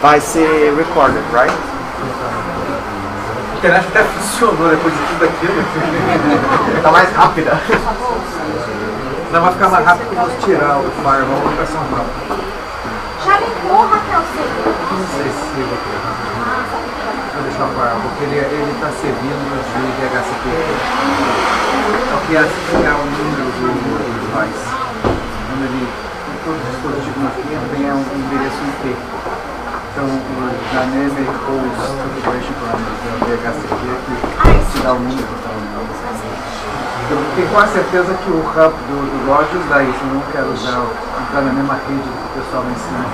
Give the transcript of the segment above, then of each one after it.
Vai ser recorded, right? A internet até funcionou depois de tudo aquilo. Tá mais rápida. Não vai ficar mais rápido que eu vou tirar o firewall para São Paulo. Já ligou, Raquel? Não sei se eu vou deixar o firewall, porque ele está servindo de DHCP. Só que esse é o número do device. Quando ele, todo dispositivo na linha tem um endereço IP. Então, o Dynamic Host Configuration Parameters, o DHCP, que te dá o número. Eu tenho quase certeza que o hub do Logi usa isso. Eu não quero entrar na mesma rede que o pessoal lá em cima.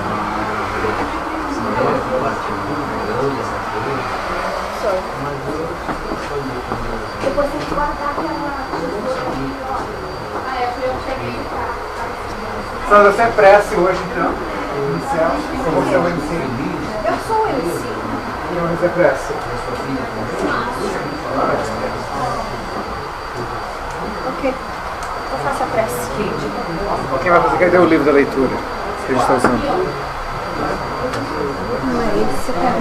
Depois tem que guardar aquela... Sandra, você é prece hoje, então? Inicial? Ou você é o MC? Eu sou o MC. Não, você é prece. Ok. Eu faço a prece. Quem vai fazer? Cadê o livro da leitura que a gente está usando? Não é esse, cara.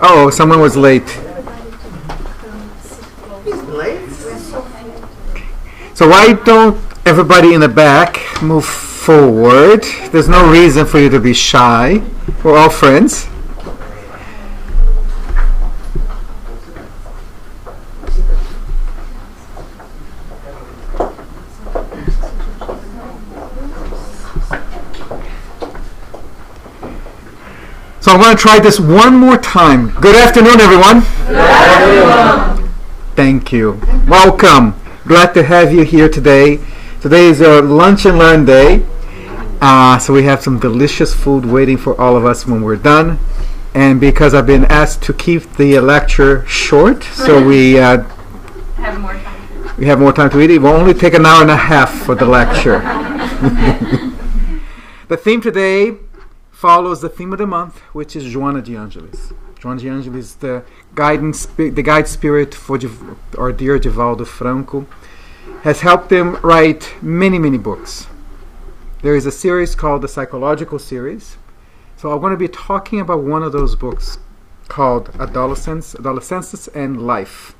Oh, someone was late. Late? So why don't everybody in the back move forward? There's no reason for you to be shy. We're all friends. So I'm going to try this one more time. Good afternoon, everyone. Good afternoon. Thank you. Welcome. Glad to have you here today. Today is our Lunch and Learn Day. So we have some delicious food waiting for all of us when we're done. And because I've been asked to keep the lecture short, so we have more time to eat. It will only take an hour and a half for the lecture. The theme today follows the theme of the month, which is Joana de Angelis. Joana de Angelis, the guide spirit for our dear Divaldo Franco, has helped him write many, many books. There is a series called the Psychological Series. So I'm going to be talking about one of those books called Adolescence and Life.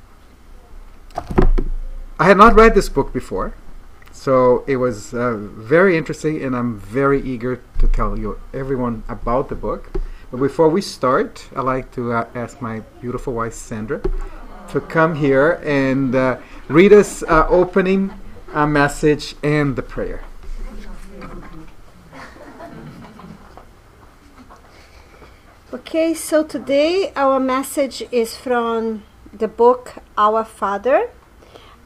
I had not read this book before, so it was very interesting, and I'm very eager to tell you everyone about the book. But before we start, I'd like to ask my beautiful wife Sandra to come here and read us opening message and the prayer. Okay, so today our message is from the book Our Father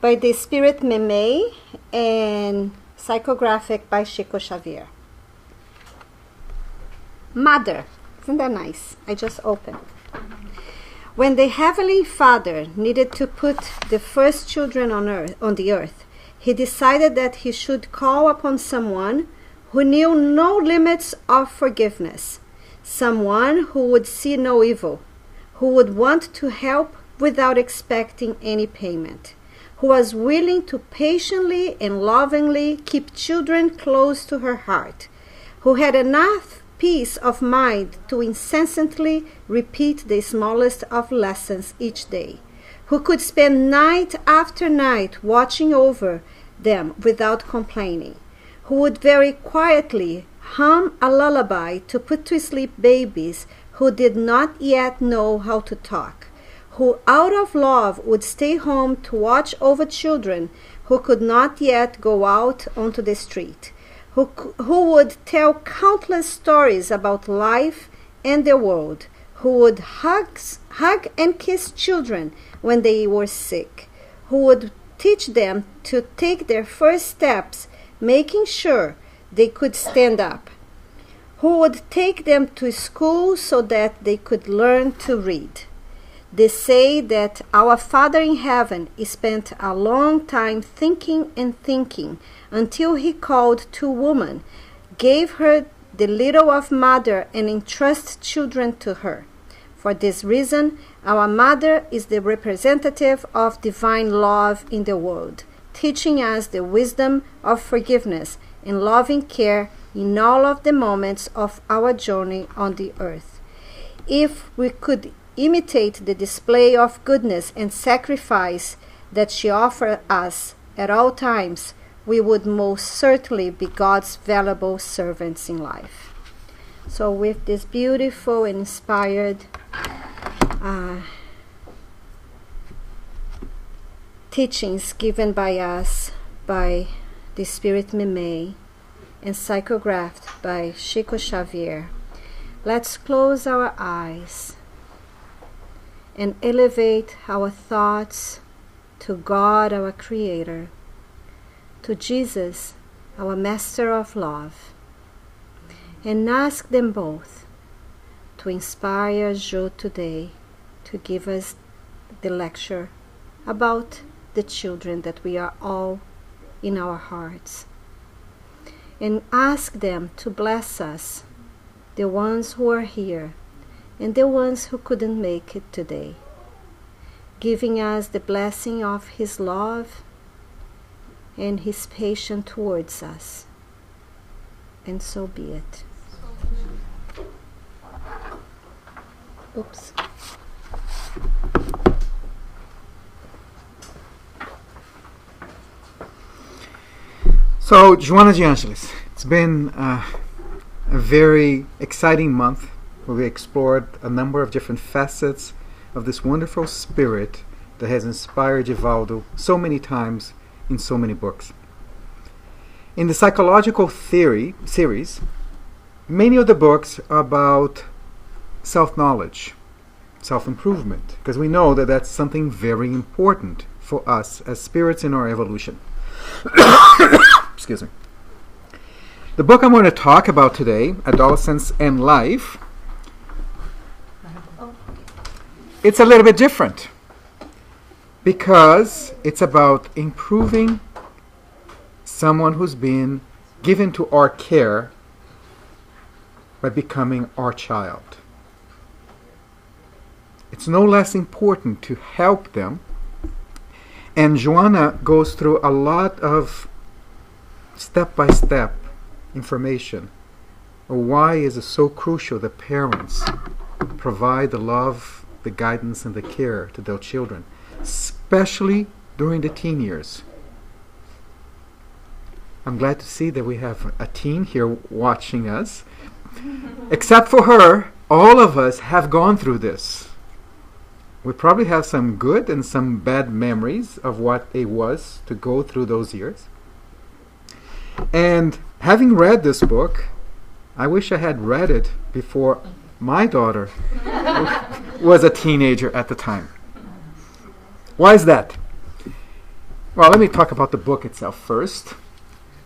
by the Spirit Meme and psychographic by Chico Xavier. Mother, isn't that nice? I just opened. When the Heavenly Father needed to put the first children on the earth, he decided that he should call upon someone who knew no limits of forgiveness, someone who would see no evil, who would want to help without expecting any payment, who was willing to patiently and lovingly keep children close to her heart, who had enough peace of mind to incessantly repeat the smallest of lessons each day, who could spend night after night watching over them without complaining, who would very quietly hum a lullaby to put to sleep babies who did not yet know how to talk, who out of love would stay home to watch over children who could not yet go out onto the street, who would tell countless stories about life and the world, who would hug and kiss children when they were sick, who would teach them to take their first steps, making sure they could stand up, who would take them to school so that they could learn to read. They say that our Father in heaven spent a long time thinking and thinking until he called to woman, gave her the little of mother, and entrusted children to her. For this reason, our mother is the representative of divine love in the world, teaching us the wisdom of forgiveness and loving care in all of the moments of our journey on the earth. If we could imitate the display of goodness and sacrifice that she offered us at all times, we would most certainly be God's valuable servants in life. So with this beautiful and inspired teachings given by us by the Spirit Meme and psychographed by Chico Xavier, let's close our eyes and elevate our thoughts to God, our Creator, to Jesus, our Master of Love, and ask them both to inspire Jo today to give us the lecture about the children that we are all in our hearts. And ask them to bless us, the ones who are here and the ones who couldn't make it today, giving us the blessing of His love and His patience towards us. And so be it. Oops. So, Joana de Angelis, it's been a very exciting month where we explored a number of different facets of this wonderful spirit that has inspired Divaldo so many times in so many books. In the psychological theory series, many of the books are about self-knowledge, self-improvement, because we know that that's something very important for us as spirits in our evolution. Excuse me. The book I'm going to talk about today, Adolescence and Life, it's a little bit different because it's about improving someone who's been given to our care by becoming our child. It's no less important to help them, and Joanna goes through a lot of step-by-step information on why is it so crucial that parents provide the love, the guidance, and the care to their children, especially during the teen years. I'm glad to see that we have a teen here watching us. Except for her, all of us have gone through this. We probably have some good and some bad memories of what it was to go through those years. And having read this book, I wish I had read it before my daughter was a teenager at the time. Why is that? Well, let me talk about the book itself first.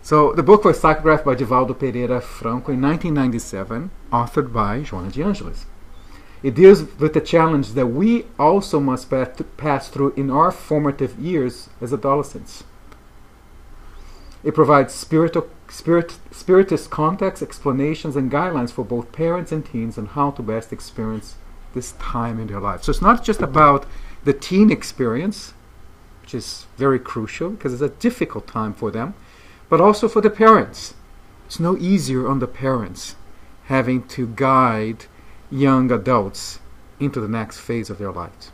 So the book was psychographed by Divaldo Pereira Franco in 1997, authored by Joana de Angelis. It deals with the challenge that we also must pass through in our formative years as adolescents. It provides spiritist context, explanations, and guidelines for both parents and teens on how to best experience this time in their life. So it's not just about the teen experience, which is very crucial because it's a difficult time for them, but also for the parents. It's no easier on the parents having to guide young adults into the next phase of their lives.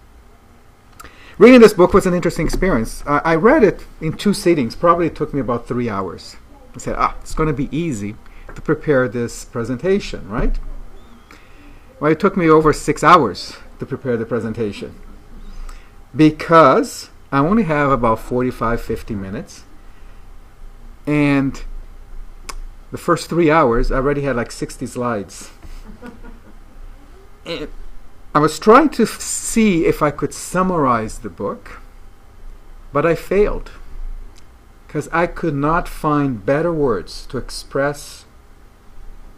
Reading this book was an interesting experience. I read it in 2 sittings. Probably it took me about 3 hours. I said, it's going to be easy to prepare this presentation, right? Well, it took me over 6 hours to prepare the presentation because I only have about 45-50 minutes. And the first 3 hours, I already had like 60 slides. And I was trying to see if I could summarize the book, but I failed because I could not find better words to express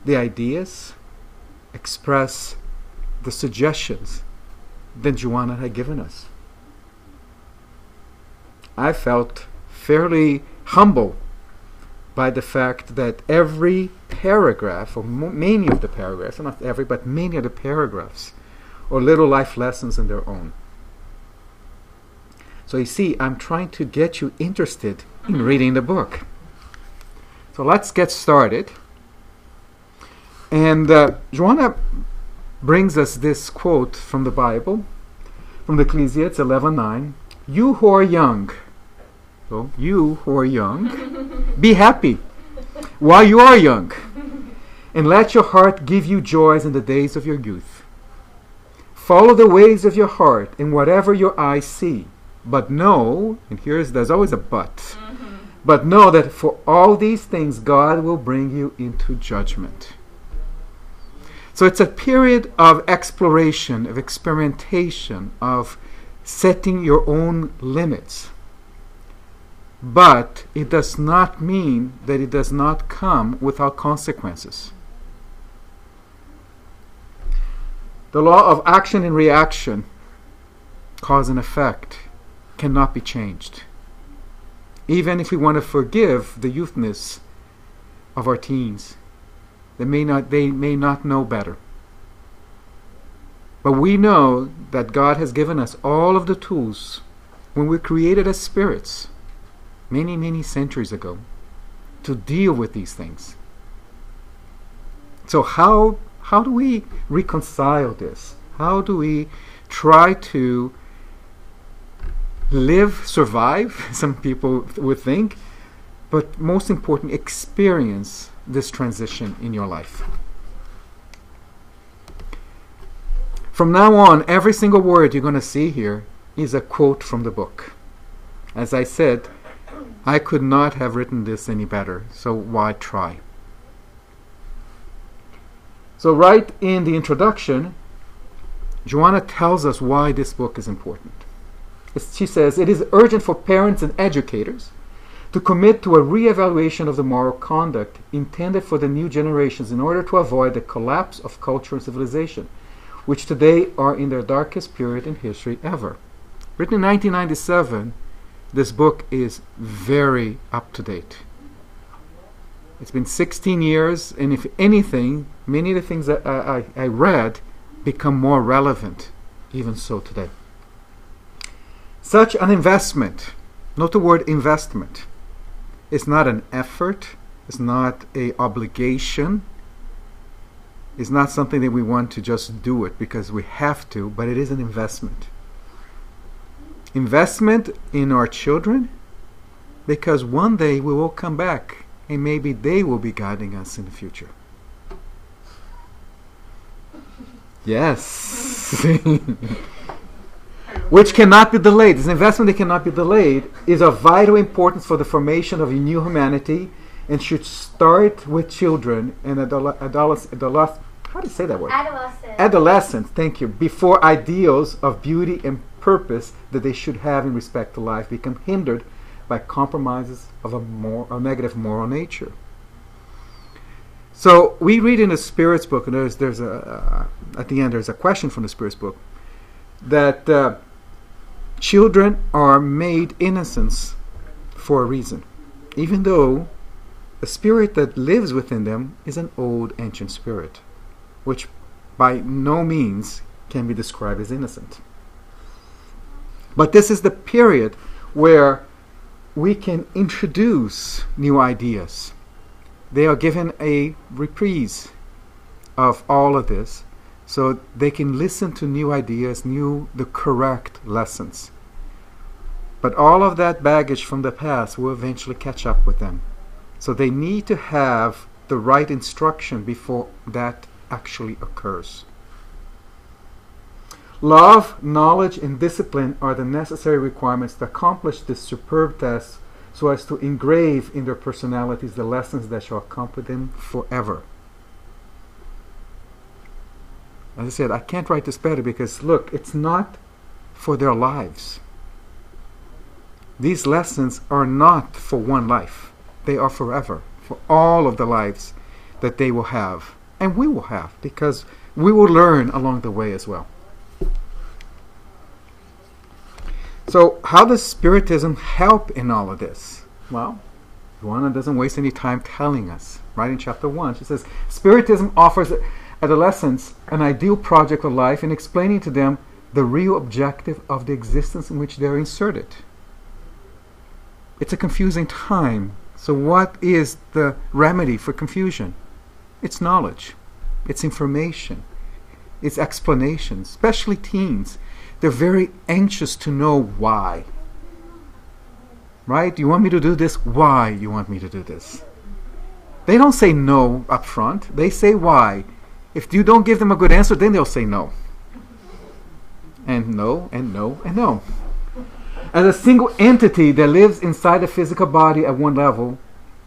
the ideas, express the suggestions than Joanna had given us. I felt fairly humble by the fact that every paragraph, or many of the paragraphs, not every, but many of the paragraphs, are little life lessons in their own. So you see, I'm trying to get you interested in reading the book. So let's get started. And Joanna brings us this quote from the Bible, from the Ecclesiastes 11:9. You who are young, so you who are young, be happy while you are young, and let your heart give you joys in the days of your youth. Follow the ways of your heart in whatever your eyes see. But know, and there's always a but, but know that for all these things God will bring you into judgment. So it's a period of exploration, of experimentation, of setting your own limits. But it does not mean that it does not come without consequences. The law of action and reaction, cause and effect, cannot be changed. Even if we want to forgive the youthness of our teens, they may not know better. But we know that God has given us all of the tools when we're created as spirits many, many centuries ago to deal with these things. So how do we reconcile this? How do we try to survive, some people would think, but most important, experience this transition in your life? From now on, every single word you're going to see here is a quote from the book. As I said, I could not have written this any better, so why try? So right in the introduction, Joanna tells us why this book is important. She says, it is urgent for parents and educators to commit to a re-evaluation of the moral conduct intended for the new generations in order to avoid the collapse of culture and civilization, which today are in their darkest period in history ever. Written in 1997, this book is very up-to-date. It's been 16 years, and if anything, many of the things that I read become more relevant, even so today. Such an investment, note the word investment, is not an effort, it's not an obligation, it's not something that we want to just do it because we have to, but it is an investment. Investment in our children, because one day we will come back and maybe they will be guiding us in the future. Yes. Which cannot be delayed. This investment that cannot be delayed is of vital importance for the formation of a new humanity and should start with children and adolescents. How do you say that word? Adolescents, thank you. Before ideals of beauty and purpose that they should have in respect to life become hindered by compromises of a negative moral nature. So we read in the Spirit's book, and there's at the end there's a question from the Spirit's book, that children are made innocents for a reason, even though the spirit that lives within them is an old ancient spirit, which by no means can be described as innocent. But this is the period where we can introduce new ideas. They are given a reprise of all of this, so they can listen to new ideas, the correct lessons. But all of that baggage from the past will eventually catch up with them. So they need to have the right instruction before that actually occurs. Love, knowledge, and discipline are the necessary requirements to accomplish this superb task so as to engrave in their personalities the lessons that shall accompany them forever. As I said, I can't write this better because, look, it's not for their lives. These lessons are not for one life. They are forever, for all of the lives that they will have, and we will have, because we will learn along the way as well. So how does Spiritism help in all of this? Well, Joanna doesn't waste any time telling us. Right in chapter 1, she says, Spiritism offers adolescents an ideal project of life in explaining to them the real objective of the existence in which they are inserted. It's a confusing time. So what is the remedy for confusion? It's knowledge. It's information. It's explanation. Especially teens. They're very anxious to know why. Right? You want me to do this? Why you want me to do this? They don't say no up front. They say why. If you don't give them a good answer, then they'll say no. And no, and no, and no. As a single entity that lives inside the physical body at one level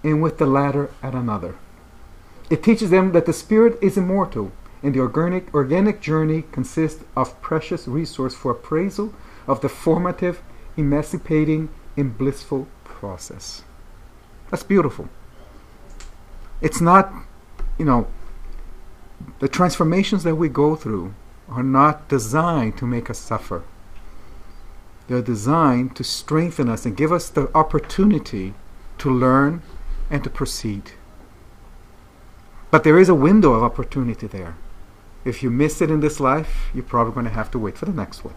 and with the latter at another. It teaches them that the spirit is immortal and the organic journey consists of precious resource for appraisal of the formative, emancipating, and blissful process. That's beautiful. It's not, the transformations that we go through are not designed to make us suffer. They're designed to strengthen us and give us the opportunity to learn and to proceed. But there is a window of opportunity there. If you miss it in this life, you're probably going to have to wait for the next one.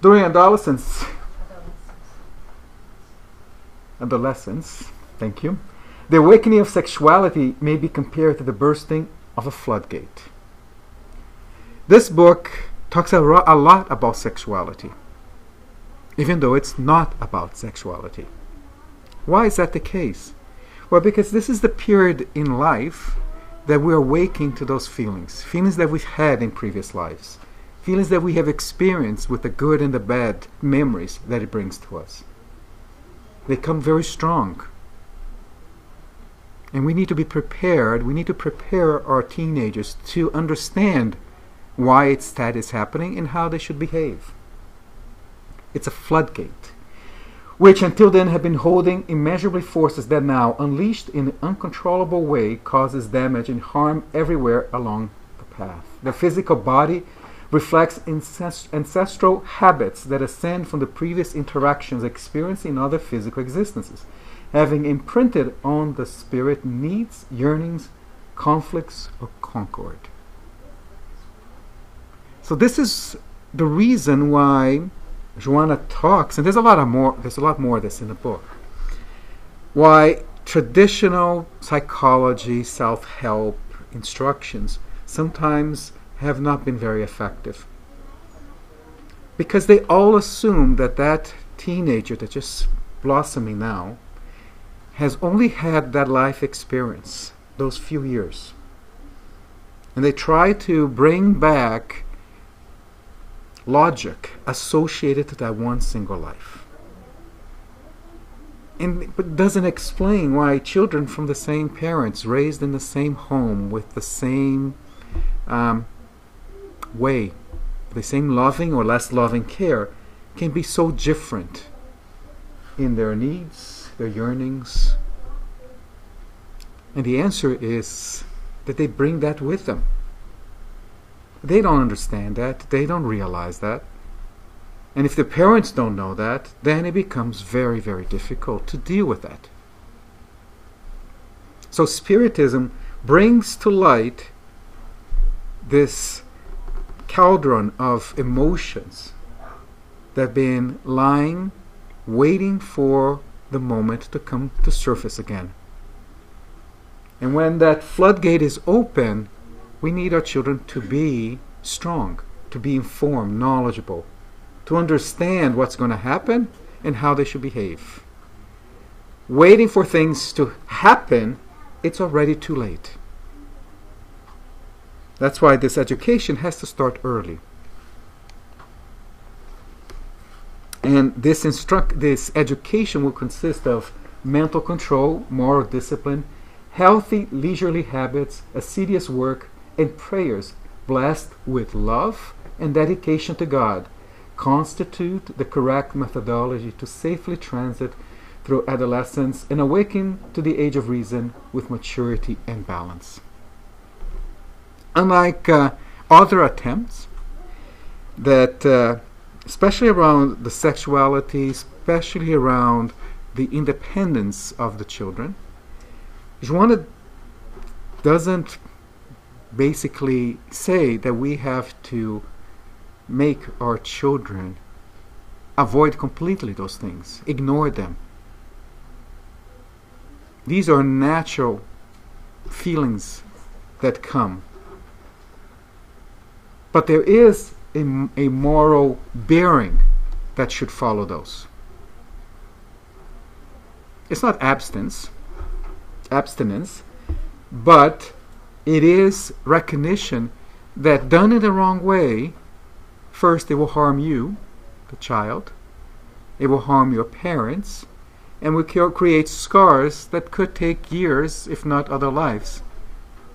During adolescence, thank you, the awakening of sexuality may be compared to the bursting of a floodgate. This book talks a lot about sexuality, even though it's not about sexuality. Why is that the case? Well, because this is the period in life that we're awakening to those feelings that we've had in previous lives, feelings that we have experienced with the good and the bad memories that it brings to us. They come very strong. And we need to be prepared. We need to prepare our teenagers to understand why that is happening and how they should behave. It's a floodgate, which until then have been holding immeasurable forces that now, unleashed in an uncontrollable way, causes damage and harm everywhere along the path. The physical body reflects ancestral habits that ascend from the previous interactions experienced in other physical existences, having imprinted on the spirit needs, yearnings, conflicts, or concord. So this is the reason why Joanna talks, and there's a lot more of this in the book, why traditional psychology, self-help instructions sometimes have not been very effective. Because they all assume that teenager that's just blossoming now has only had that life experience, those few years. And they try to bring back logic associated to that one single life. But doesn't explain why children from the same parents, raised in the same home with the same way, the same loving or less loving care, can be so different in their needs, their yearnings. And the answer is that they bring that with them. They don't understand that. They don't realize that. And if the parents don't know that, then it becomes very, very difficult to deal with that. So Spiritism brings to light this cauldron of emotions that have been lying, waiting for the moment to come to surface again. And when that floodgate is open, we need our children to be strong, to be informed, knowledgeable, to understand what's going to happen and how they should behave. Waiting for things to happen, it's already too late. That's why this education has to start early. And this education will consist of mental control, moral discipline, healthy leisurely habits, assiduous work, and prayers blessed with love and dedication to God constitute the correct methodology to safely transit through adolescence and awaken to the age of reason with maturity and balance. Unlike other attempts that, especially around the sexuality, especially around the independence of the children, Joanna doesn't basically say that we have to make our children avoid completely those things, ignore them. These are natural feelings that come. But there is a moral bearing that should follow those. It's not abstinence, but it is recognition that done in the wrong way, first it will harm you, the child, it will harm your parents, and will create scars that could take years, if not other lives,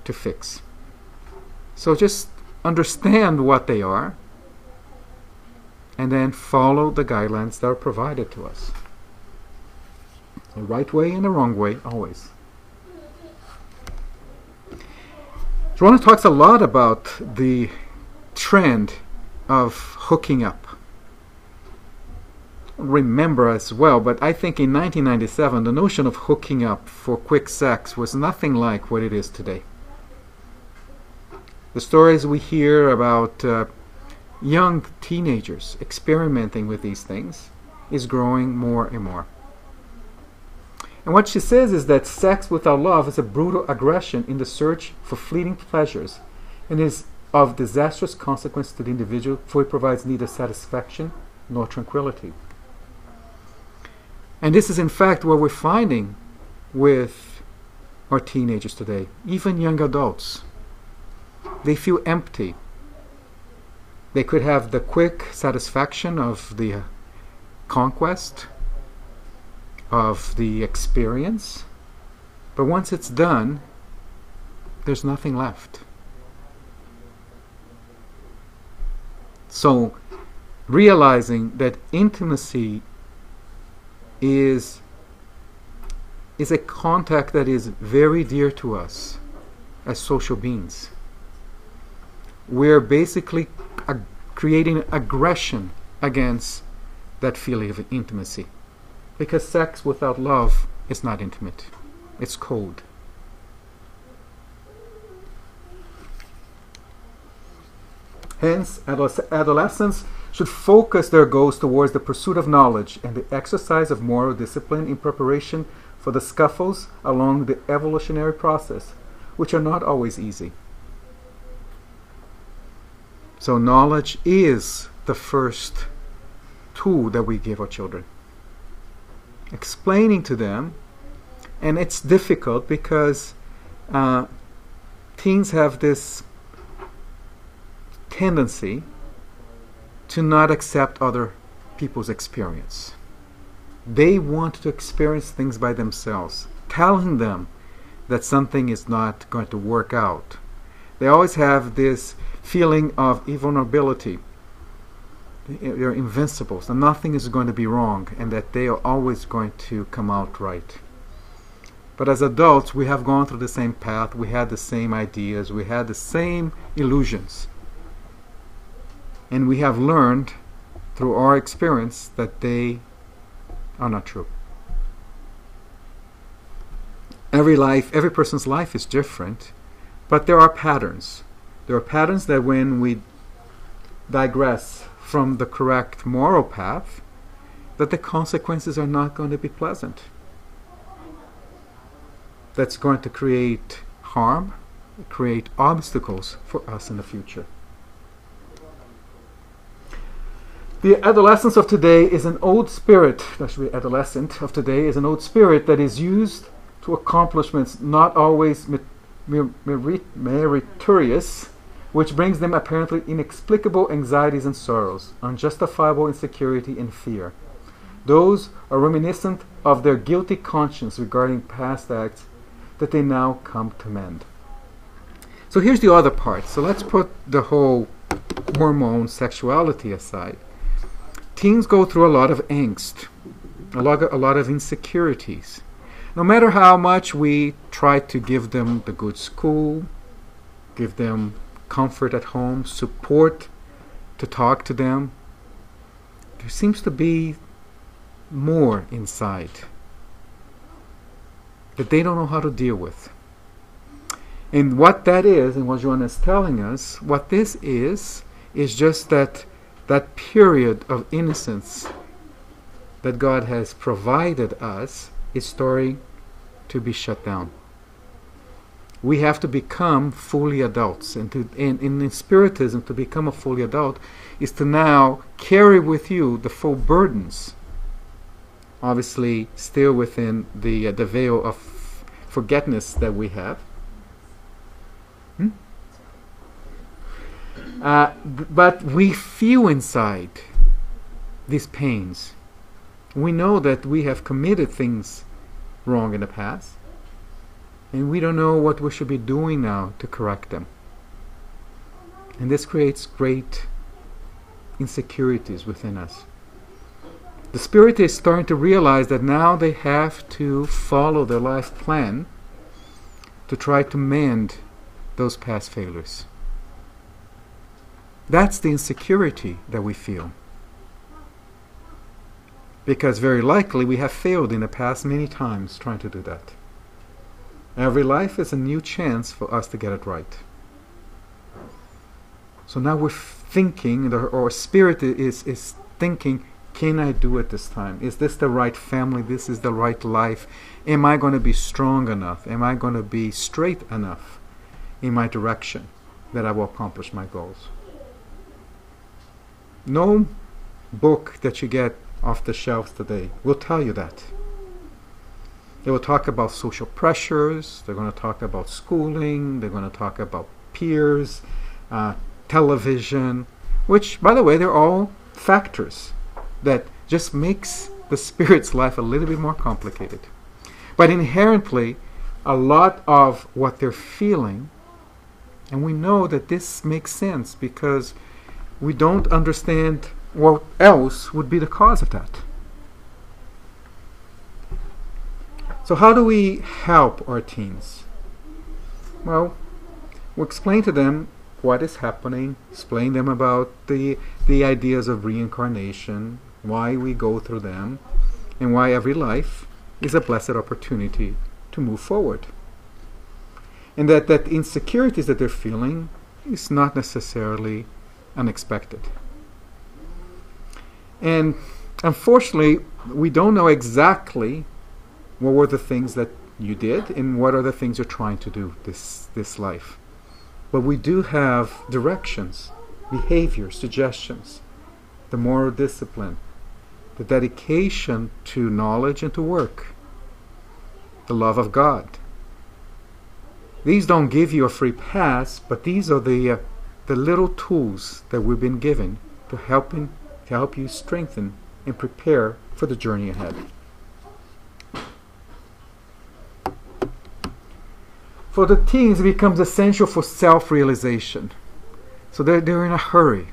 to fix. So just understand what they are, and then follow the guidelines that are provided to us. The right way and the wrong way, always. Joanna talks a lot about the trend of hooking up. Remember as well, but I think in 1997 the notion of hooking up for quick sex was nothing like what it is today. The stories we hear about young teenagers experimenting with these things is growing more and more. And what she says is that sex without love is a brutal aggression in the search for fleeting pleasures and is of disastrous consequence to the individual, for it provides neither satisfaction nor tranquility. And this is in fact what we're finding with our teenagers today, even young adults. They feel empty. They could have the quick satisfaction of the conquest, of the experience, But once it's done, there's nothing left. So, realizing that intimacy is a contact that is very dear to us as social beings. We're basically creating aggression against that feeling of intimacy. Because sex without love is not intimate. It's cold. Hence, adolescents should focus their goals towards the pursuit of knowledge and the exercise of moral discipline in preparation for the scuffles along the evolutionary process, which are not always easy. So knowledge is the first tool that we give our children. Explaining to them, and it's difficult because teens have this tendency to not accept other people's experience. They want to experience things by themselves. Telling them that something is not going to work out, they always have this feeling of invulnerability. They're invincible, so nothing is going to be wrong, and that they are always going to come out right. But as adults, we have gone through the same path, we had the same ideas, we had the same illusions. And we have learned through our experience that they are not true. Every person's life is different, but there are patterns. There are patterns that when we digress from the correct moral path, that the consequences are not going to be pleasant. That's going to create harm, create obstacles for us in the future. The adolescence of today is an old spirit, actually adolescent of today is an old spirit that is used to accomplishments not always meritorious, which brings them apparently inexplicable anxieties and sorrows, unjustifiable insecurity and fear. Those are reminiscent of their guilty conscience regarding past acts that they now come to mend. So here's the other part. So let's put the whole hormone sexuality aside. Teens go through a lot of angst, a lot of insecurities. No matter how much we try to give them the good school, give them comfort at home, support to talk to them, there seems to be more inside that they don't know how to deal with. And what that is, and what Joanna is telling us, what this is just that period of innocence that God has provided us is starting to be shut down. We have to become fully adults, and in Spiritism, to become a fully adult is to now carry with you the full burdens, obviously still within the veil of forgetfulness that we have. But we feel inside these pains. We know that we have committed things wrong in the past, and we don't know what we should be doing now to correct them. And this creates great insecurities within us. The Spirit is starting to realize that now they have to follow their life plan to try to mend those past failures. That's the insecurity that we feel. Because very likely we have failed in the past many times trying to do that. Every life is a new chance for us to get it right. So now we're thinking, our spirit is thinking, can I do it this time? Is this the right family? This is the right life? Am I going to be strong enough? Am I going to be straight enough in my direction that I will accomplish my goals? No book that you get off the shelves today will tell you that. They will talk about social pressures, they're going to talk about schooling, they're going to talk about peers, television, which, by the way, they're all factors that just makes the Spirit's life a little bit more complicated. But inherently, a lot of what they're feeling, and we know that this makes sense because we don't understand what else would be the cause of that. So how do we help our teens? Well, we explain to them what is happening, explain them about the ideas of reincarnation, why we go through them, and why every life is a blessed opportunity to move forward. And that insecurities that they're feeling is not necessarily unexpected. And unfortunately, we don't know exactly what were the things that you did and what are the things you're trying to do this life. But we do have directions, behavior, suggestions, the moral discipline, the dedication to knowledge and to work, the love of God. These don't give you a free pass, but these are the little tools that we've been given to help you strengthen and prepare for the journey ahead. For the teens, it becomes essential for self-realization. So they're in a hurry.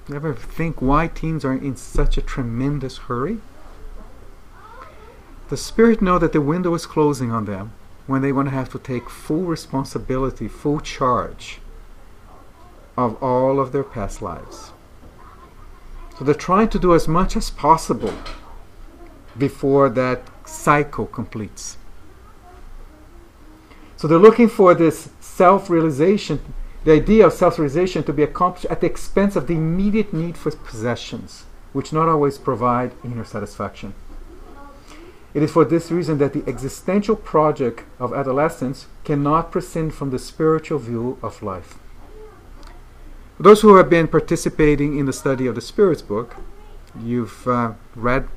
You ever think why teens are in such a tremendous hurry? The Spirit know that the window is closing on them when they're going to have to take full responsibility, full charge of all of their past lives. So they're trying to do as much as possible before that cycle completes. So they're looking for this self-realization, the idea of self-realization to be accomplished at the expense of the immediate need for possessions, which not always provide inner satisfaction. It is for this reason that the existential project of adolescence cannot prescind from the spiritual view of life. Those who have been participating in the study of the Spirit's book, you've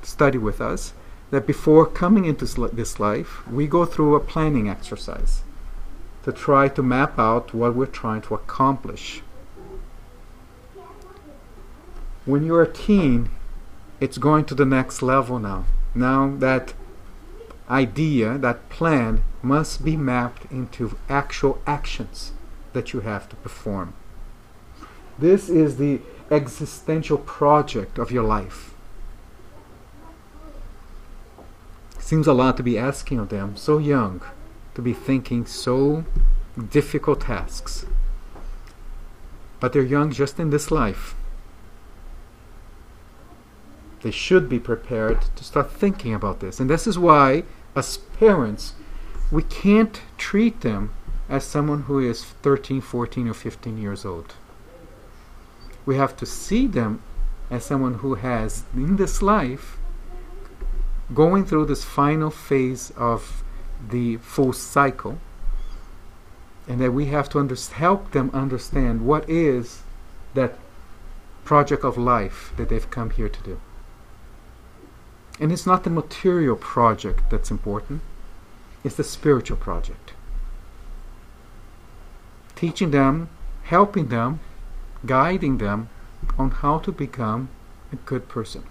studied with us, that before coming into this life, we go through a planning exercise to try to map out what we're trying to accomplish. When you're a teen, it's going to the next level now. Now that idea, that plan, must be mapped into actual actions that you have to perform. This is the existential project of your life. Seems a lot to be asking of them, so young, to be thinking so difficult tasks. But they're young just in this life. They should be prepared to start thinking about this. And this is why, as parents, we can't treat them as someone who is 13, 14, or 15 years old. We have to see them as someone who has, in this life, going through this final phase of the full cycle, and that we have to help them understand what is that project of life that they've come here to do. And it's not the material project that's important, it's the spiritual project. Teaching them, helping them, guiding them on how to become a good person.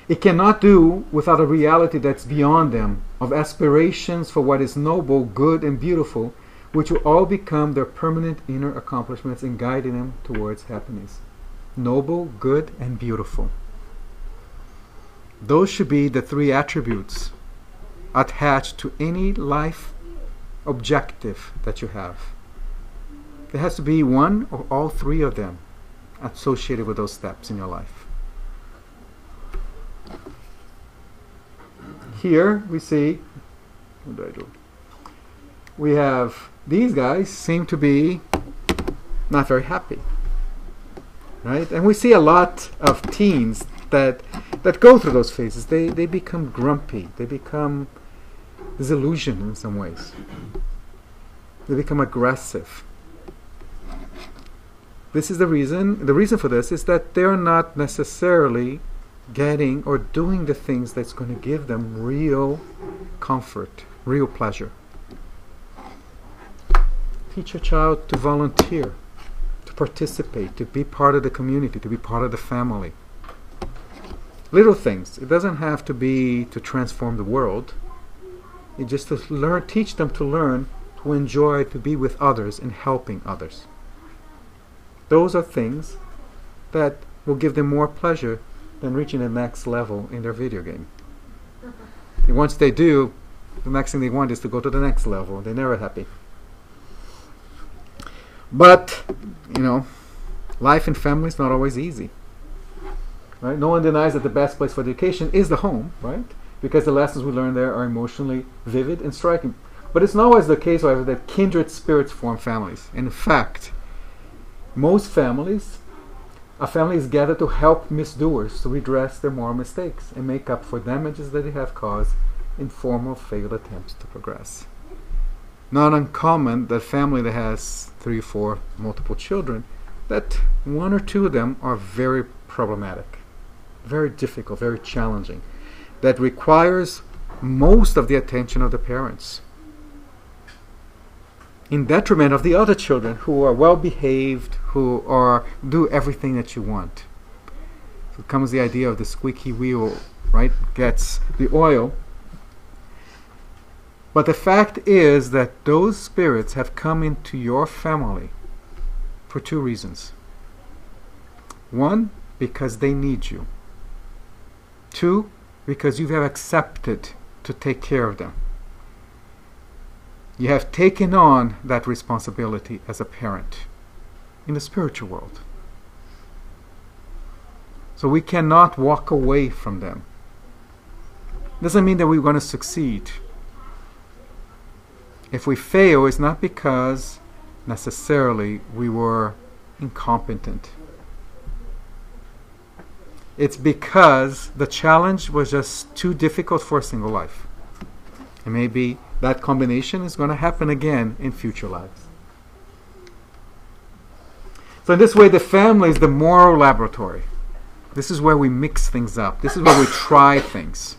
It cannot do without a reality that's beyond them, of aspirations for what is noble, good, and beautiful, which will all become their permanent inner accomplishments in guiding them towards happiness. Noble, good, and beautiful. Those should be the three attributes attached to any life objective that you have. There has to be one or all three of them associated with those steps in your life. Here we see, what do I do? We have these guys seem to be not very happy, right? And we see a lot of teens that go through those phases. They become grumpy. They become disillusioned in some ways. They become aggressive. This is the reason. The reason for this is that they're not necessarily getting or doing the things that's going to give them real comfort, real pleasure. Teach a child to volunteer, to participate, to be part of the community, to be part of the family. Little things. It doesn't have to be to transform the world. It's just to teach them to learn to enjoy to be with others and helping others. Those are things that will give them more pleasure than reaching the next level in their video game. And once they do, the next thing they want is to go to the next level. They're never happy. But, life in family is not always easy. Right? No one denies that the best place for education is the home, right? Because the lessons we learn there are emotionally vivid and striking. But it's not always the case, however, that kindred spirits form families. In fact, most families, a family is gathered to help misdoers to redress their moral mistakes and make up for damages that they have caused in formal failed attempts to progress. Not uncommon that family that has 3 or 4 multiple children, that 1 or 2 of them are very problematic, very difficult, very challenging, that requires most of the attention of the parents, in detriment of the other children who are well behaved, who do everything that you want. So comes the idea of the squeaky wheel, right? Gets the oil. But the fact is that those spirits have come into your family for 2 reasons. 1, because they need you. 2, because you have accepted to take care of them. You have taken on that responsibility as a parent in the spiritual world. So we cannot walk away from them. Doesn't mean that we're going to succeed. If we fail, it's not because necessarily we were incompetent. It's because the challenge was just too difficult for a single life. And maybe that combination is going to happen again in future lives. So in this way, the family is the moral laboratory. This is where we mix things up. This is where we try things.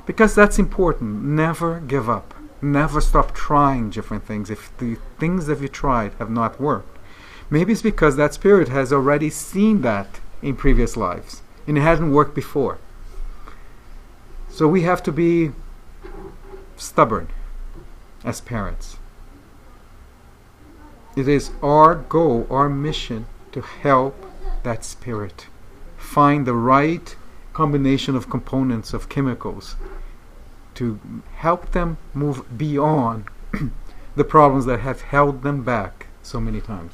Because that's important. Never give up. Never stop trying different things if the things that you tried have not worked. Maybe it's because that spirit has already seen that in previous lives and it hasn't worked before. So we have to be stubborn as parents. It is our goal, our mission, to help that spirit find the right combination of components, of chemicals, to help them move beyond the problems that have held them back so many times.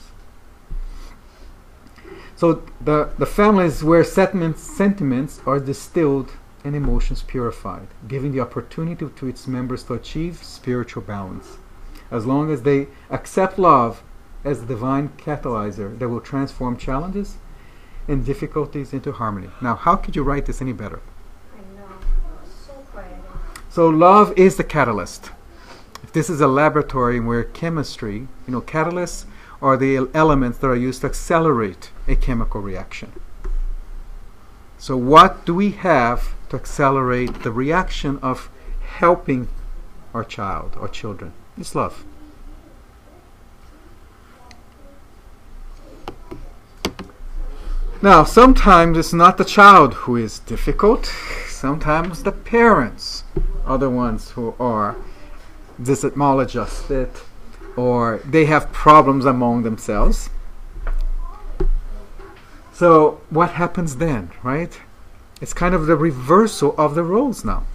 So the family is where sentiments are distilled and emotions purified, giving the opportunity to its members to achieve spiritual balance, as long as they accept love as the divine catalyzer that will transform challenges and difficulties into harmony. Now, how could you write this any better? I know. So poetic. So love is the catalyst. If this is a laboratory where chemistry, catalysts are the elements that are used to accelerate a chemical reaction. So what do we have to accelerate the reaction of helping our child or children? It's love. Now, sometimes it's not the child who is difficult. Sometimes the parents are the ones who are maladjusted, or they have problems among themselves. So what happens then, right? It's kind of the reversal of the roles now.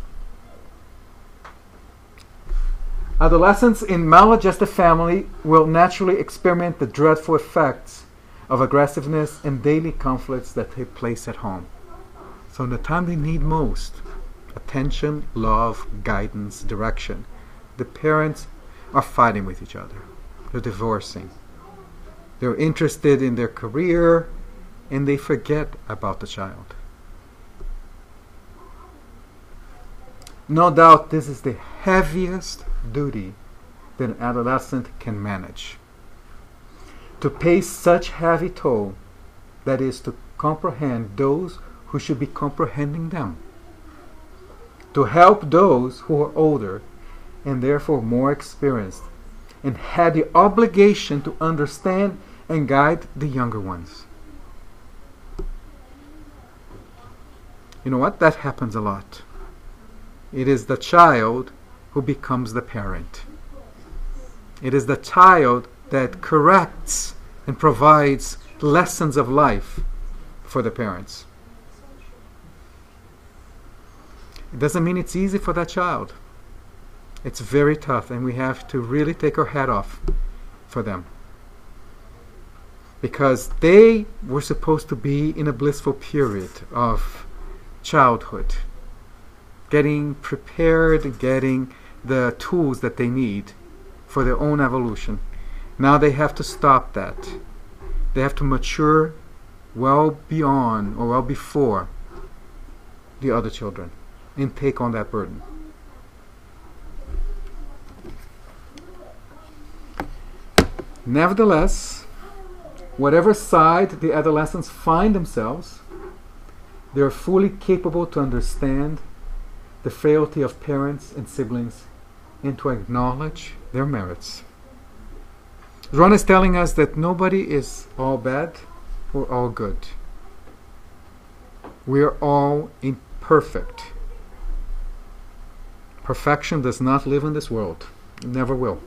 Adolescents in maladjusted family will naturally experiment the dreadful effects of aggressiveness and daily conflicts that take place at home. So in the time they need most attention, love, guidance, direction, the parents are fighting with each other. They're divorcing. They're interested in their career and they forget about the child. No doubt this is the heaviest duty that an adolescent can manage. To pay such heavy toll, that is to comprehend those who should be comprehending them. To help those who are older and therefore more experienced and had the obligation to understand and guide the younger ones. You know what? That happens a lot. It is the child who becomes the parent. It is the child that corrects and provides lessons of life for the parents. It doesn't mean it's easy for that child. It's very tough, and we have to really take our hat off for them. Because they were supposed to be in a blissful period of childhood, getting prepared, getting the tools that they need for their own evolution. Now they have to stop that. They have to mature well beyond or well before the other children and take on that burden. Nevertheless, whatever side the adolescents find themselves, they are fully capable to understand the frailty of parents and siblings and to acknowledge their merits. Ron is telling us that nobody is all bad or all good. We are all imperfect. Perfection does not live in this world. It never will.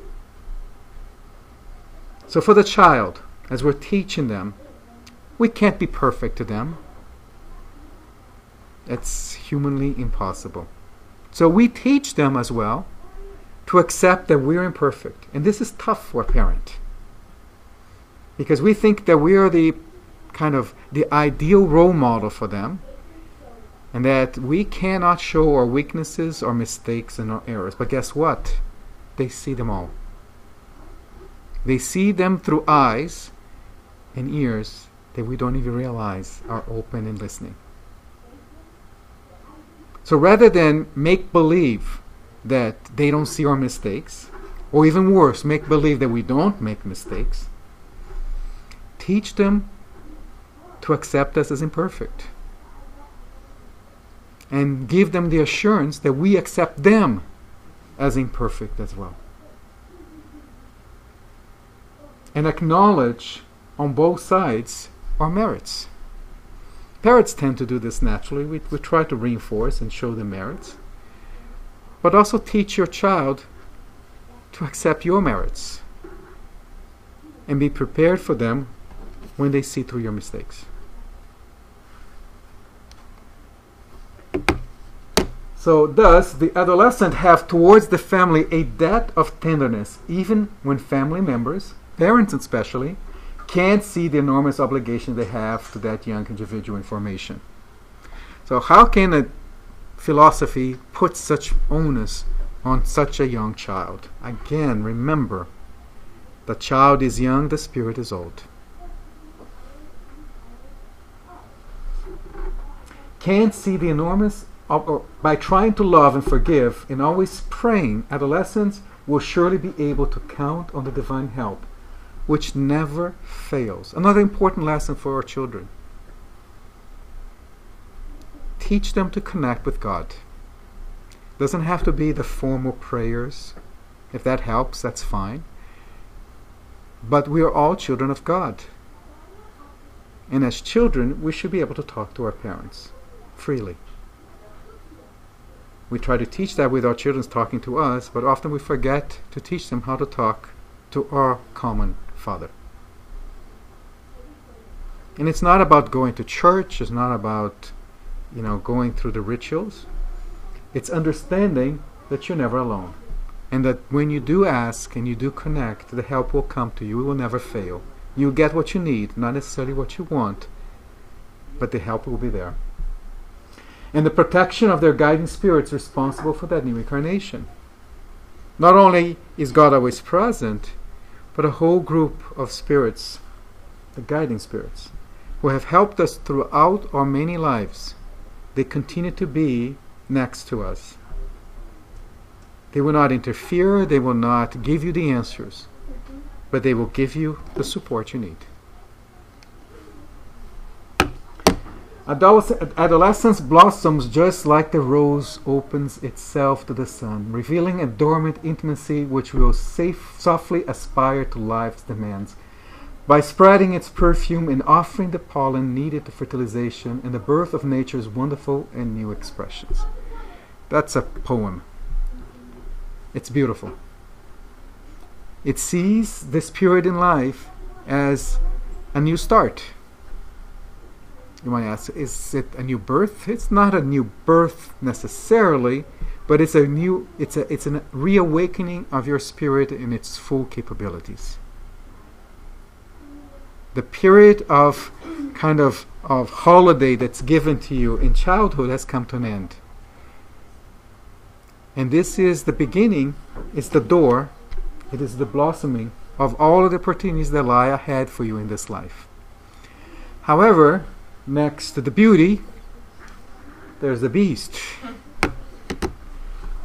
So for the child, as we're teaching them, we can't be perfect to them. It's humanly impossible. So we teach them as well to accept that we're imperfect. And this is tough for a parent. Because we think that we are the kind of the ideal role model for them, and that we cannot show our weaknesses, our mistakes, and our errors. But guess what? They see them all. They see them through eyes and ears that we don't even realize are open and listening. So rather than make believe that they don't see our mistakes, or even worse, make believe that we don't make mistakes, teach them to accept us as imperfect. And give them the assurance that we accept them as imperfect as well. And acknowledge on both sides our merits. Parents tend to do this naturally. We try to reinforce and show the merits. But also teach your child to accept your merits and be prepared for them when they see through your mistakes. So thus, the adolescent have towards the family a debt of tenderness, even when family members, parents especially, can't see the enormous obligation they have to that young individual in formation. So how can a philosophy put such onus on such a young child? Again, remember, the child is young, the spirit is old. Can't see the enormous by trying to love and forgive and always praying, adolescents will surely be able to count on the divine help, which never fails. Another important lesson for our children. Teach them to connect with God. Doesn't have to be the formal prayers. If that helps, that's fine. But we are all children of God. And as children, we should be able to talk to our parents freely. We try to teach that with our children talking to us, but often we forget to teach them how to talk to our common Father. And it's not about going to church, it's not about, going through the rituals. It's understanding that you're never alone. And that when you do ask and you do connect, the help will come to you. It will never fail. You'll get what you need, not necessarily what you want, but the help will be there. And the protection of their guiding spirits responsible for that new incarnation. Not only is God always present, but a whole group of spirits, the guiding spirits, who have helped us throughout our many lives. They continue to be next to us. They will not interfere, they will not give you the answers, but they will give you the support you need. Adolescence blossoms just like the rose opens itself to the sun, revealing a dormant intimacy which will softly aspire to life's demands, by spreading its perfume and offering the pollen needed to fertilization and the birth of nature's wonderful and new expressions. That's a poem. It's beautiful. It sees this period in life as a new start. You might ask, is it a new birth? It's not a new birth necessarily, but it's a reawakening of your spirit in its full capabilities. The period of holiday that's given to you in childhood has come to an end. And this is the beginning, it's the door, it is the blossoming of all of the opportunities that lie ahead for you in this life. However, next to the beauty, there's the beast.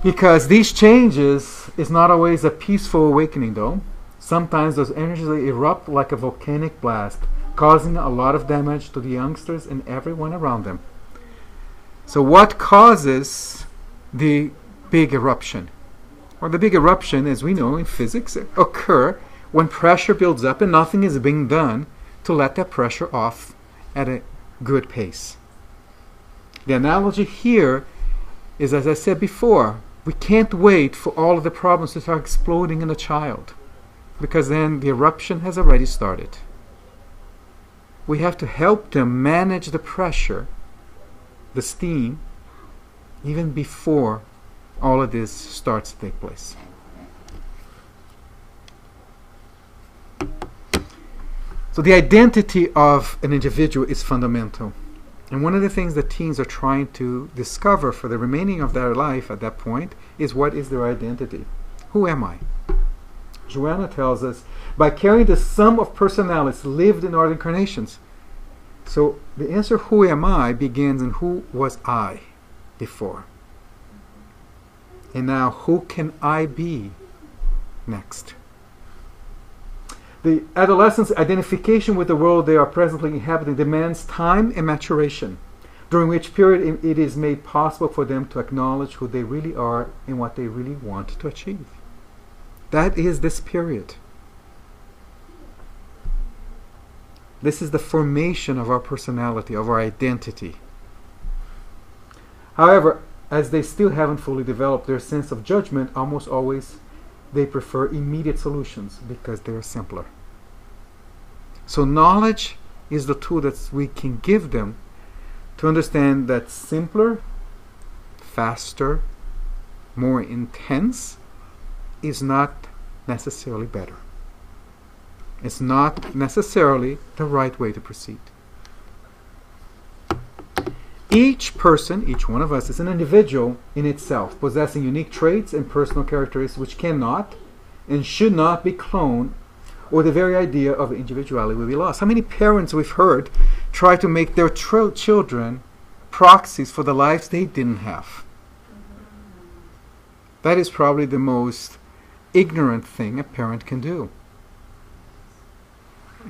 Because these changes is not always a peaceful awakening though. Sometimes those energies erupt like a volcanic blast, causing a lot of damage to the youngsters and everyone around them. So what causes the big eruption? Well, the big eruption, as we know in physics, occur when pressure builds up and nothing is being done to let that pressure off at a good pace. The analogy here is, as I said before, we can't wait for all of the problems to start exploding in a child, because then the eruption has already started. We have to help them manage the pressure, the steam, even before all of this starts to take place. So the identity of an individual is fundamental. And one of the things that teens are trying to discover for the remaining of their life at that point is, what is their identity? Who am I? Joanna tells us, by carrying the sum of personalities lived in other incarnations. So the answer, who am I, begins in who was I before. And now, who can I be next? The adolescents' identification with the world they are presently inhabiting demands time and maturation, during which period it is made possible for them to acknowledge who they really are and what they really want to achieve. That is this period. This is the formation of our personality, of our identity. However, as they still haven't fully developed their sense of judgment, almost always they prefer immediate solutions because they are simpler. So knowledge is the tool that we can give them to understand that simpler, faster, more intense is not necessarily better. It's not necessarily the right way to proceed. Each person, each one of us, is an individual in itself, possessing unique traits and personal characteristics which cannot and should not be cloned, or the very idea of individuality will be lost. How many parents we've heard try to make their children proxies for the lives they didn't have? That is probably the most ignorant thing a parent can do.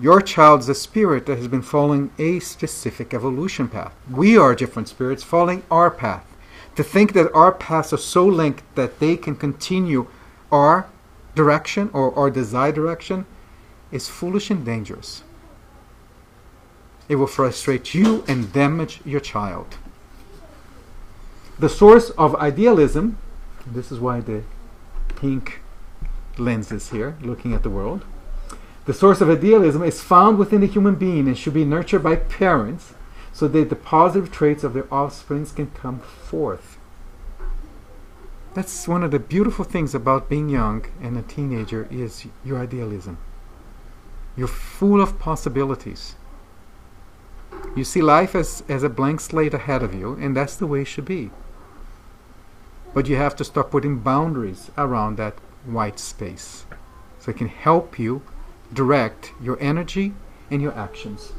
Your child is a spirit that has been following a specific evolution path. We are different spirits following our path. To think that our paths are so linked that they can continue our direction or our desired direction is foolish and dangerous. It will frustrate you and damage your child. The source of idealism, this is why the pink lens is here, looking at the world. The source of idealism is found within the human being and should be nurtured by parents so that the positive traits of their offspring can come forth. That's one of the beautiful things about being young and a teenager, is your idealism. You're full of possibilities. You see life as a blank slate ahead of you, and that's the way it should be. But you have to start putting boundaries around that white space so it can help you direct your energy and your actions.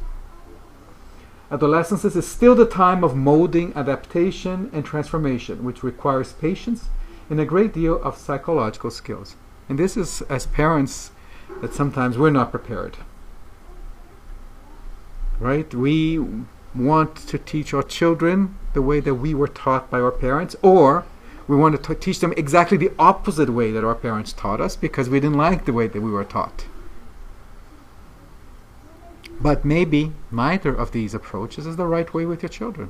Adolescence is still the time of molding, adaptation, and transformation, which requires patience and a great deal of psychological skills. And this is, as parents, that sometimes we're not prepared. Right? We want to teach our children the way that we were taught by our parents, or we want to teach them exactly the opposite way that our parents taught us because we didn't like the way that we were taught. But maybe neither of these approaches is the right way with your children.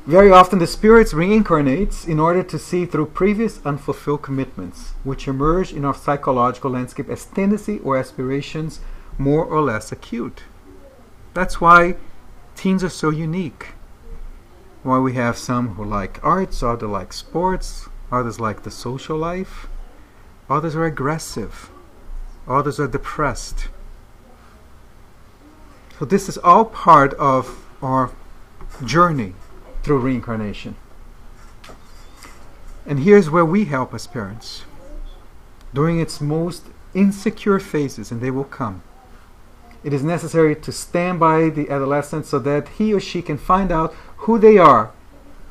Very often the spirits reincarnates in order to see through previous unfulfilled commitments, which emerge in our psychological landscape as tendency or aspirations more or less acute. That's why teens are so unique. Why we have some who like arts, others like sports, others like the social life, others are aggressive, others are depressed. So this is all part of our journey through reincarnation. And here's where we help as parents. During its most insecure phases, and they will come, it is necessary to stand by the adolescent so that he or she can find out who they are.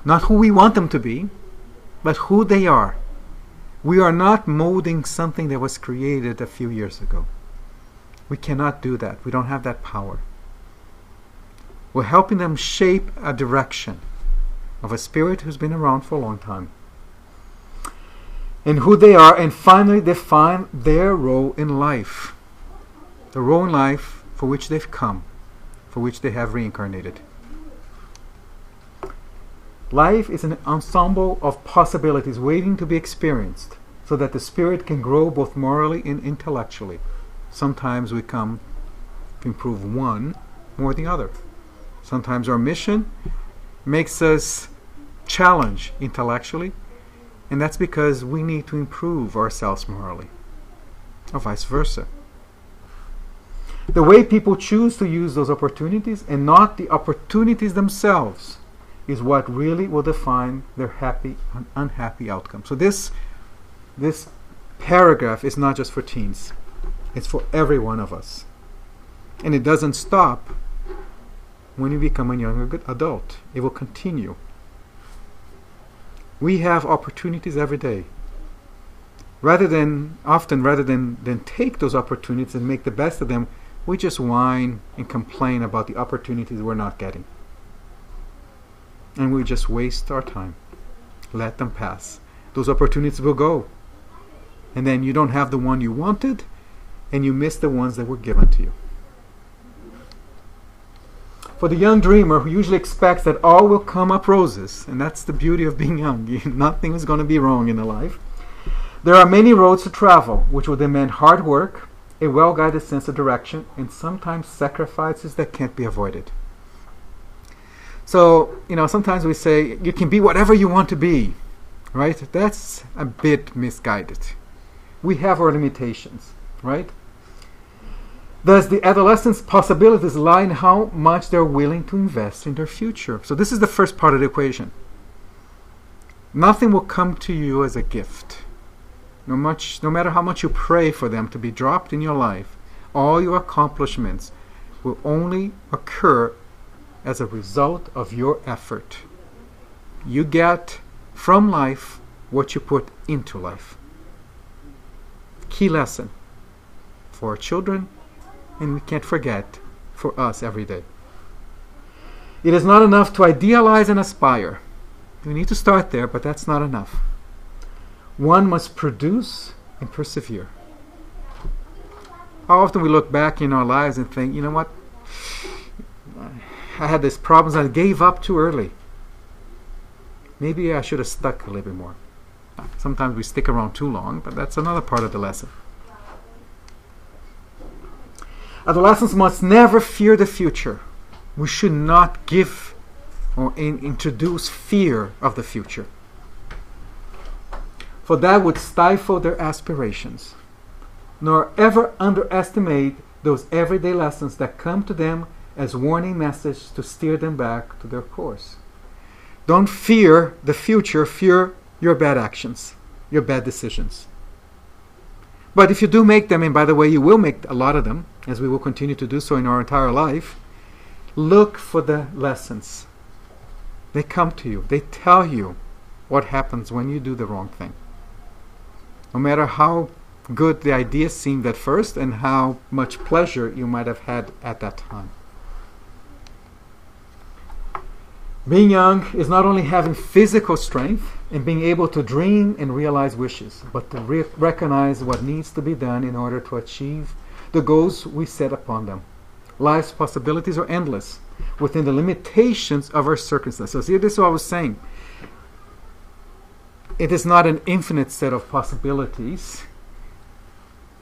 Not who we want them to be, but who they are. We are not molding something that was created a few years ago. We cannot do that. We don't have that power. We're helping them shape a direction of a spirit who's been around for a long time. And who they are, and finally define their role in life. The role in life for which they've come, for which they have reincarnated. Life is an ensemble of possibilities waiting to be experienced, so that the spirit can grow both morally and intellectually. Sometimes we come to improve one more than the other. Sometimes our mission makes us challenge intellectually, and that's because we need to improve ourselves morally, or vice versa. The way people choose to use those opportunities, and not the opportunities themselves, is what really will define their happy and unhappy outcome. So this paragraph is not just for teens. It's for every one of us. And it doesn't stop when you become a young adult. It will continue. We have opportunities every day. Rather than take those opportunities and make the best of them, we just whine and complain about the opportunities we're not getting. And we just waste our time. Let them pass. Those opportunities will go. And then you don't have the one you wanted, and you miss the ones that were given to you. For the young dreamer who usually expects that all will come up roses, and that's the beauty of being young, nothing is going to be wrong in the life, there are many roads to travel, which will demand hard work, a well-guided sense of direction, and sometimes sacrifices that can't be avoided. So, sometimes we say, you can be whatever you want to be, right? That's a bit misguided. We have our limitations, right? Thus, the adolescents' possibilities lie in how much they're willing to invest in their future. So this is the first part of the equation. Nothing will come to you as a gift. No matter how much you pray for them to be dropped in your life, all your accomplishments will only occur as a result of your effort. You get from life what you put into life. Key lesson for our children, and we can't forget for us every day. It is not enough to idealize and aspire. We need to start there, but that's not enough. One must produce and persevere. How often we look back in our lives and think, you know what? I had these problems, I gave up too early. Maybe I should have stuck a little bit more. Sometimes we stick around too long, but that's another part of the lesson. Adolescents must never fear the future. We should not give or introduce fear of the future, for that would stifle their aspirations. Nor ever underestimate those everyday lessons that come to them as warning messages to steer them back to their course. Don't fear the future, fear your bad actions, your bad decisions. But if you do make them, and by the way, you will make a lot of them, as we will continue to do so in our entire life, look for the lessons. They come to you. They tell you what happens when you do the wrong thing. No matter how good the idea seemed at first and how much pleasure you might have had at that time. Being young is not only having physical strength and being able to dream and realize wishes, but to recognize what needs to be done in order to achieve the goals we set upon them. Life's possibilities are endless, within the limitations of our circumstances. So see, this is what I was saying. It is not an infinite set of possibilities.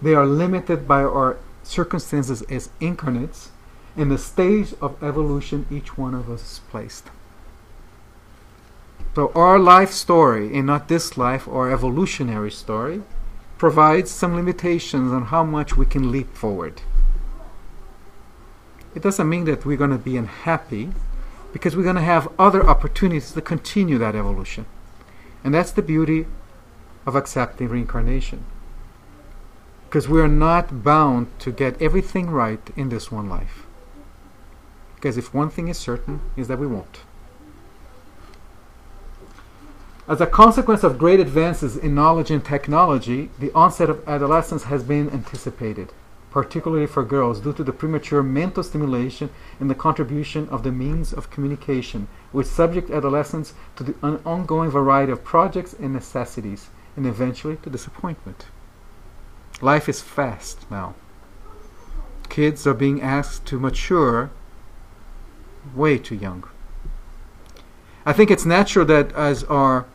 They are limited by our circumstances as incarnates in the stage of evolution each one of us is placed. So our life story, and not this life, our evolutionary story, provides some limitations on how much we can leap forward. It doesn't mean that we're going to be unhappy, because we're going to have other opportunities to continue that evolution. And that's the beauty of accepting reincarnation. Because we are not bound to get everything right in this one life. Because if one thing is certain, is that we won't. As a consequence of great advances in knowledge and technology, the onset of adolescence has been anticipated, particularly for girls, due to the premature mental stimulation and the contribution of the means of communication, which subject adolescents to the ongoing variety of projects and necessities, and eventually to disappointment. Life is fast now. Kids are being asked to mature way too young. I think it's natural that as our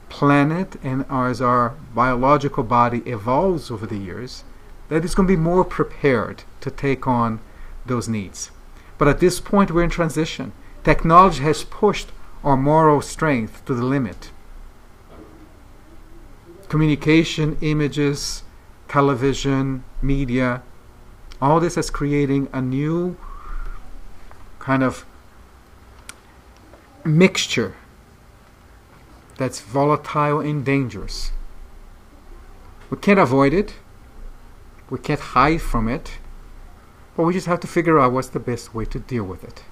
planet and as our biological body evolves over the years, that it's going to be more prepared to take on those needs. But at this point, we're in transition. Technology has pushed our moral strength to the limit. Communication, images, television, media, all this is creating a new kind of mixture that's volatile and dangerous. We can't avoid it. We can't hide from it. But we just have to figure out what's the best way to deal with it.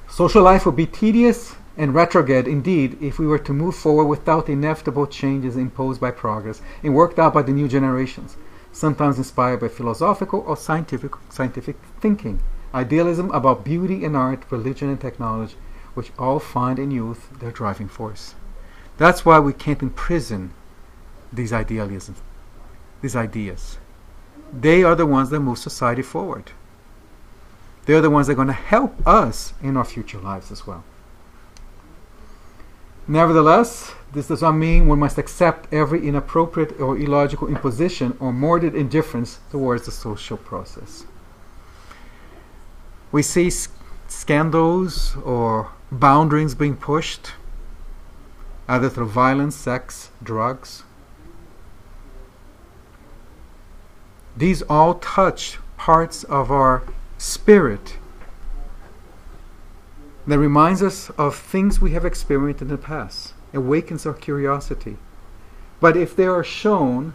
Social life will be tedious and retrograde indeed if we were to move forward without the inevitable changes imposed by progress and worked out by the new generations, sometimes inspired by philosophical or scientific thinking, idealism about beauty and art, religion and technology, which all find in youth their driving force. That's why we can't imprison these idealisms, these ideas. They are the ones that move society forward. They're the ones that are going to help us in our future lives as well. Nevertheless, this does not mean one must accept every inappropriate or illogical imposition or morbid indifference towards the social process. We see scandals or boundaries being pushed, either through violence, sex, drugs. These all touch parts of our spirit that reminds us of things we have experienced in the past, awakens our curiosity. But if they are shown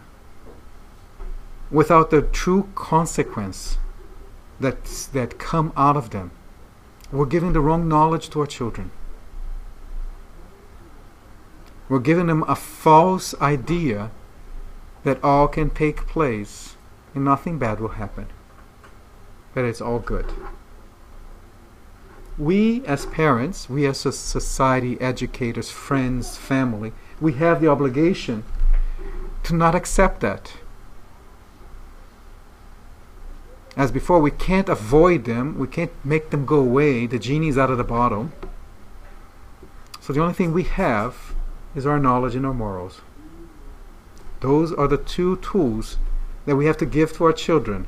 without the true consequence that come out of them, we're giving the wrong knowledge to our children. We're giving them a false idea that all can take place and nothing bad will happen, that it's all good. We as parents, we as a society, educators, friends, family, we have the obligation to not accept that. As before, we can't avoid them, we can't make them go away, the genie's out of the bottle. So the only thing we have is our knowledge and our morals. Those are the two tools that we have to give to our children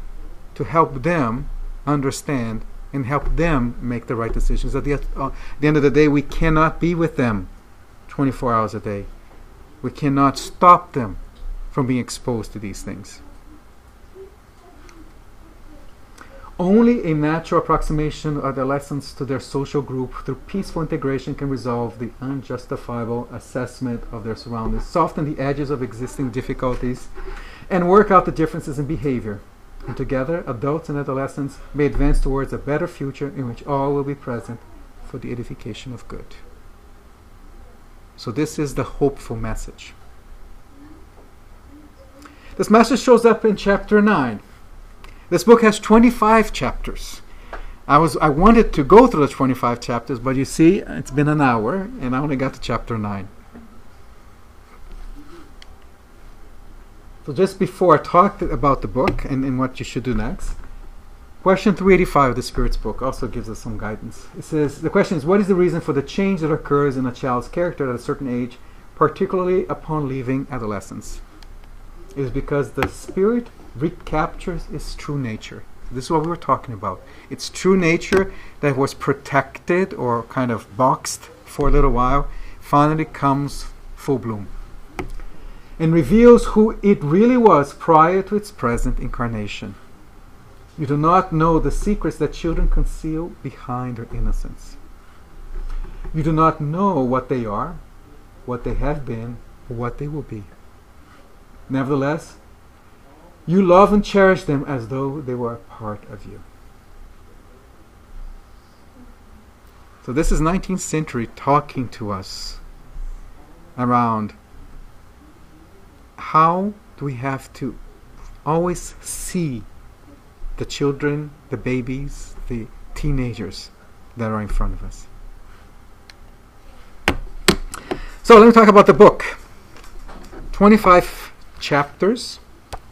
to help them understand and help them make the right decisions. At the end of the day, we cannot be with them 24 hours a day. We cannot stop them from being exposed to these things. Only a natural approximation of adolescents to their social group through peaceful integration can resolve the unjustifiable assessment of their surroundings, soften the edges of existing difficulties, and work out the differences in behavior. And together, adults and adolescents may advance towards a better future in which all will be present for the edification of good. So this is the hopeful message. This message shows up in chapter 9. This book has 25 chapters. I wanted to go through the 25 chapters, but you see, it's been an hour, and I only got to chapter 9. So just before I talked about the book and what you should do next, Question 385 of the Spirit's book also gives us some guidance. It says, the question is, what is the reason for the change that occurs in a child's character at a certain age, particularly upon leaving adolescence? It is because the Spirit recaptures its true nature. This is what we were talking about. Its true nature that was protected or kind of boxed for a little while finally comes full bloom and reveals who it really was prior to its present incarnation. You do not know the secrets that children conceal behind their innocence. You do not know what they are, what they have been, or what they will be. Nevertheless, you love and cherish them as though they were a part of you. So this is 19th century talking to us around how do we have to always see the children, the babies, the teenagers that are in front of us. So let me talk about the book. 25 chapters,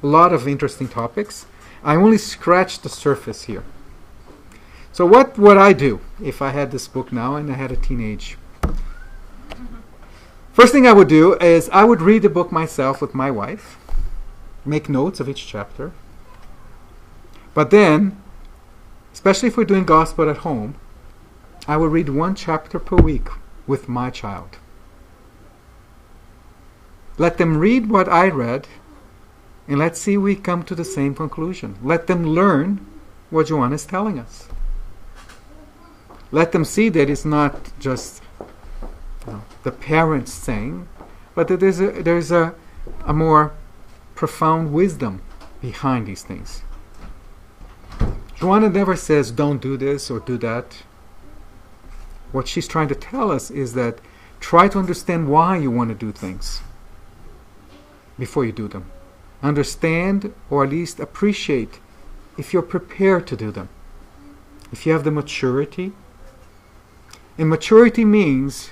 a lot of interesting topics. I only scratched the surface here. So what would I do if I had this book now and I had a teenage? First thing I would do is I would read the book myself with my wife, make notes of each chapter. But then, especially if we're doing gospel at home, I would read one chapter per week with my child. Let them read what I read, and let's see if we come to the same conclusion. Let them learn what Joanna is telling us. Let them see that it's not just the parents saying, but that there's a more profound wisdom behind these things. Joanna never says, don't do this or do that. What she's trying to tell us is that try to understand why you want to do things before you do them. Understand, or at least appreciate, if you're prepared to do them. If you have the maturity. And maturity means,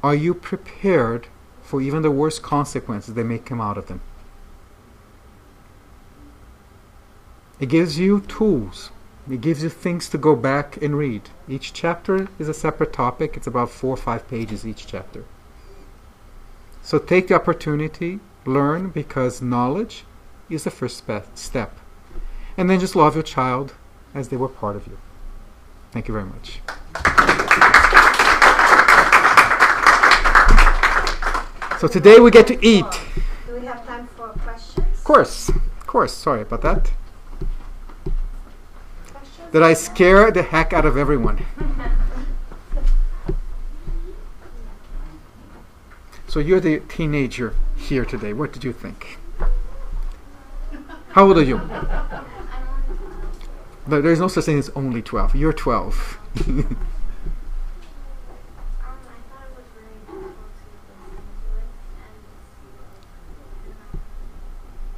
are you prepared for even the worst consequences that may come out of them? It gives you tools. It gives you things to go back and read. Each chapter is a separate topic. It's about 4 or 5 pages each chapter. So take the opportunity, learn, because knowledge is the first step. And then just love your child as they were part of you. Thank you very much. So today we get to eat. Do we have time for questions? Of course. Sorry about that. Did I scare the heck out of everyone? So you're the teenager here today. What did you think? How old are you? But there's no such thing as only 12. You're 12. I thought it was very difficult to listen to it, and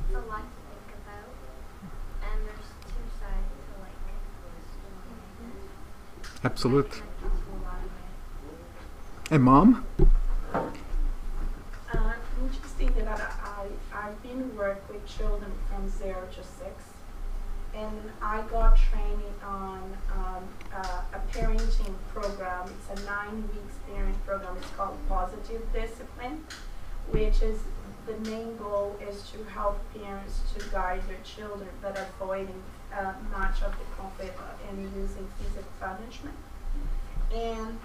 it's a lot to think about, and there's two sides to like the story. Absolutely. I connected to a lot of it. And mom? Interesting that I've been work with children from 0 to 6, and I got training on a parenting program. It's a 9-week parent program. It's called Positive Discipline, which is the main goal is to help parents to guide their children, but avoiding much of the conflict and using physical punishment. And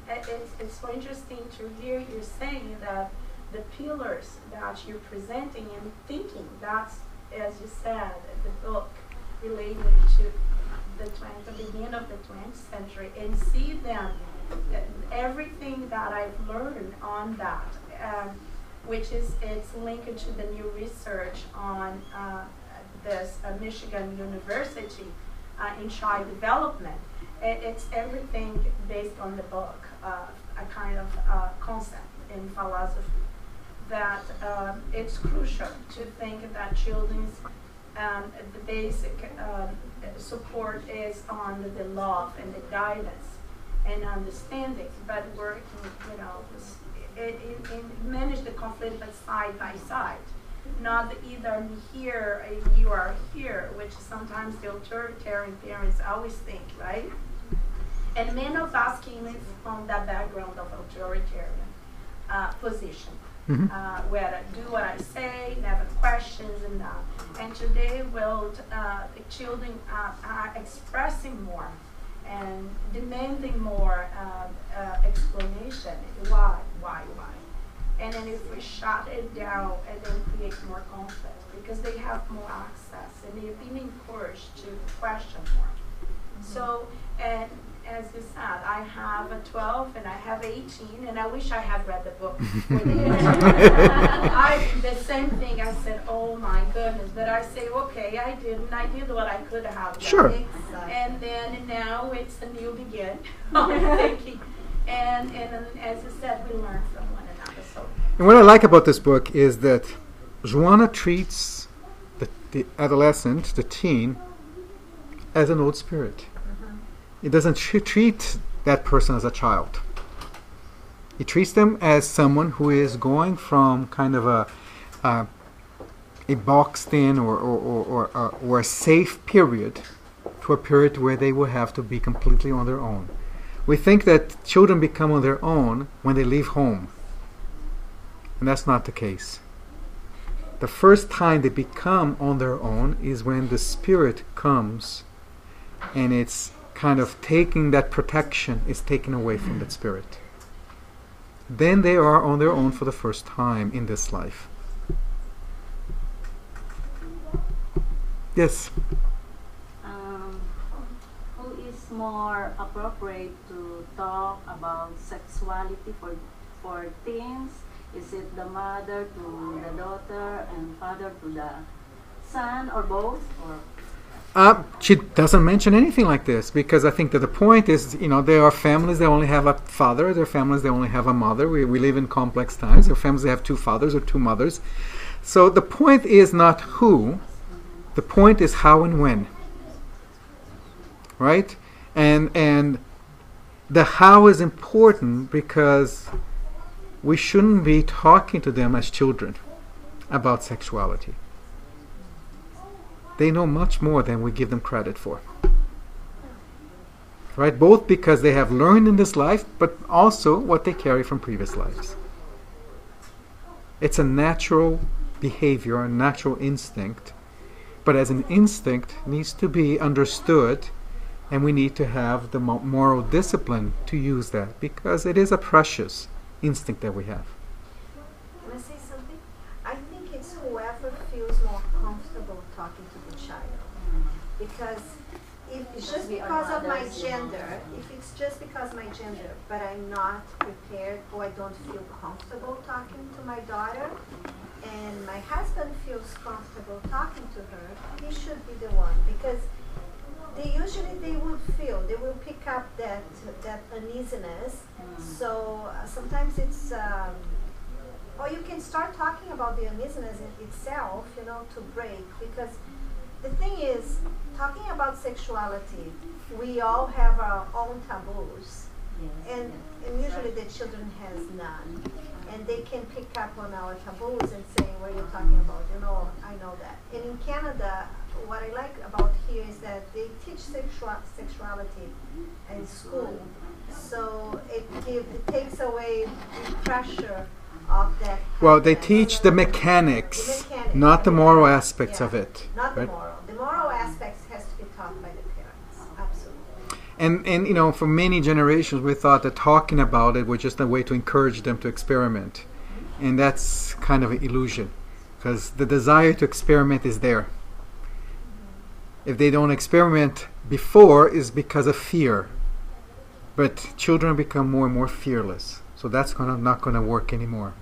it's so interesting to hear you saying that the pillars that you're presenting and thinking, that's, as you said, the book related to the beginning of the 20th century, and see them, everything that I've learned on that, which is, it's linked to the new research on this Michigan University in child development. It's everything based on the book, a kind of concept in philosophy, that it's crucial to think that children's the basic support is on the love and the guidance and understanding, but working, manage the conflict but side by side. not either me here or you are here, which sometimes the authoritarian parents always think, right? And many of us came from that background of authoritarian position, where I do what I say, never questions, and that. And today, well, the children are expressing more and demanding more explanation. Why? And then if we shut it down, and then create more conflict because they have more access and they're being encouraged to question more. So, and as you said, I have a 12 and I have 18, and I wish I had read the book. The same thing. I said, "Oh my goodness!" But I say, "Okay, I didn't. I did what I could have done." Sure. And then now it's a new begin. Thinking, and as you said, we learn from one another. So. And what I like about this book is that Joana treats the adolescent, the teen, as an old spirit. It doesn't treat that person as a child. It treats them as someone who is going from kind of a boxed in or a safe period to a period where they will have to be completely on their own. We think that children become on their own when they leave home. And that's not the case. The first time they become on their own is when the spirit comes and it's kind of taking that protection is taken away from that spirit. Then they are on their own for the first time in this life. Yes? Who is more appropriate to talk about sexuality for teens? Is it the mother to the daughter and father to the son, or both? Or She doesn't mention anything like this because I think that the point is, there are families that only have a father, there are families that only have a mother. We live in complex times. There are families that have two fathers or two mothers. So the point is not who, the point is how and when. Right? And the how is important because we shouldn't be talking to them as children about sexuality. They know much more than we give them credit for. Right? Both because they have learned in this life, but also what they carry from previous lives. It's a natural behavior, a natural instinct, but as an instinct needs to be understood, and we need to have the moral discipline to use that because it is a precious instinct that we have. Can I say something? I think it's whoever feels more comfortable talking to the child. Because if it's just because of my gender, but I'm not prepared or I don't feel comfortable talking to my daughter, and my husband feels comfortable talking to her, he should be the one. Because they will pick up that uneasiness. So sometimes it's, or you can start talking about the uneasiness itself, to break. Because the thing is, talking about sexuality, we all have our own taboos. And usually the children has none. And they can pick up on our taboos and say, what are you talking about? I know that. And in Canada, what I like about here is that they teach sexuality in school. So it takes away the pressure of that. Well, they teach the mechanics, not the moral aspects of it. Not right? the moral. The moral aspects has to be taught by the parents. Absolutely. And for many generations we thought that talking about it was just a way to encourage them to experiment. And that's kind of an illusion. Because the desire to experiment is there. If they don't experiment before, is because of fear. But children become more and more fearless. So that's not going to work anymore.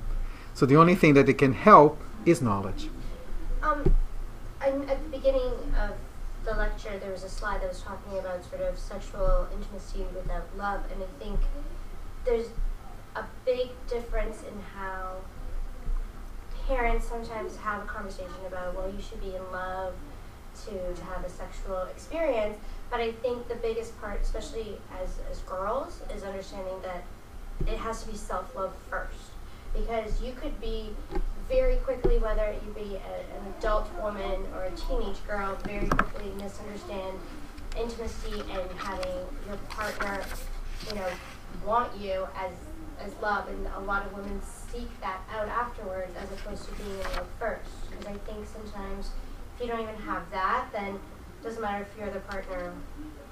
So the only thing that they can help is knowledge. At the beginning of the lecture, there was a slide that was talking about sort of sexual intimacy without love. And I think there's a big difference in how parents sometimes have a conversation about, well, you should be in love to have a sexual experience. But I think the biggest part, especially as girls, is understanding that it has to be self-love first. Because you could be very quickly, whether you be an adult woman or a teenage girl, very quickly misunderstand intimacy and having your partner, want you as love, and a lot of women seek that out afterwards as opposed to being in love first. Because I think sometimes if you don't even have that, then it doesn't matter if your other partner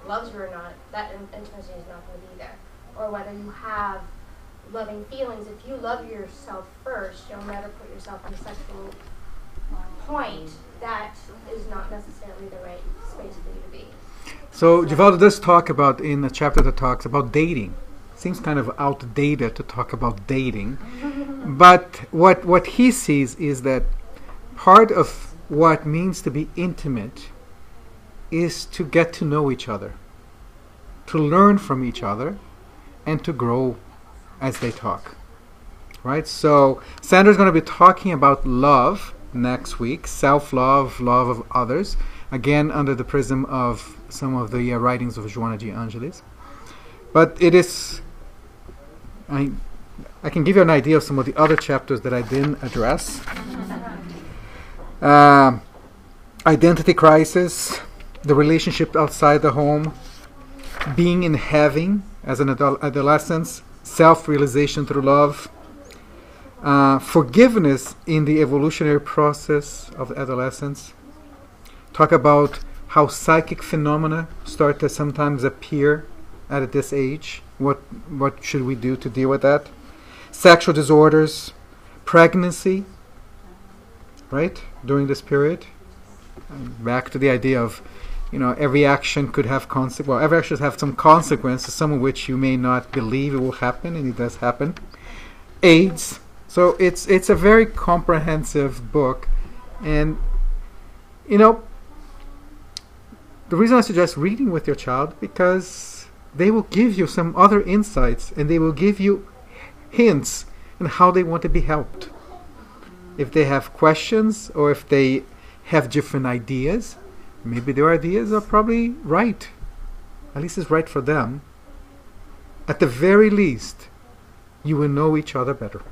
loves you or not, that intimacy is not going to be there. Or whether you have loving feelings, if you love yourself first, you'll never put yourself in a sexual point that is not necessarily the right space for you to be. So Givaldo does talk about, in a chapter that talks about dating. Seems kind of outdated to talk about dating. But what he sees is that part of what means to be intimate is to get to know each other, to learn from each other, and to grow as they talk. Right? So Sandra's going to be talking about love next week, self-love, love of others, again under the prism of some of the writings of Joana de Angelis. But it is, I can give you an idea of some of the other chapters that I didn't address. Identity crisis, the relationship outside the home, being in heaven as an adolescence, self-realization through love, forgiveness in the evolutionary process of adolescence. Talk about how psychic phenomena start to sometimes appear at this age. What should we do to deal with that? Sexual disorders, pregnancy, right, during this period. Back to the idea of, every action could have every action have some consequences, some of which you may not believe it will happen, and it does happen. AIDS. So it's a very comprehensive book, and the reason I suggest reading with your child, because they will give you some other insights, and they will give you hints on how they want to be helped. If they have questions, or if they have different ideas, maybe their ideas are probably right. At least it's right for them. At the very least, you will know each other better.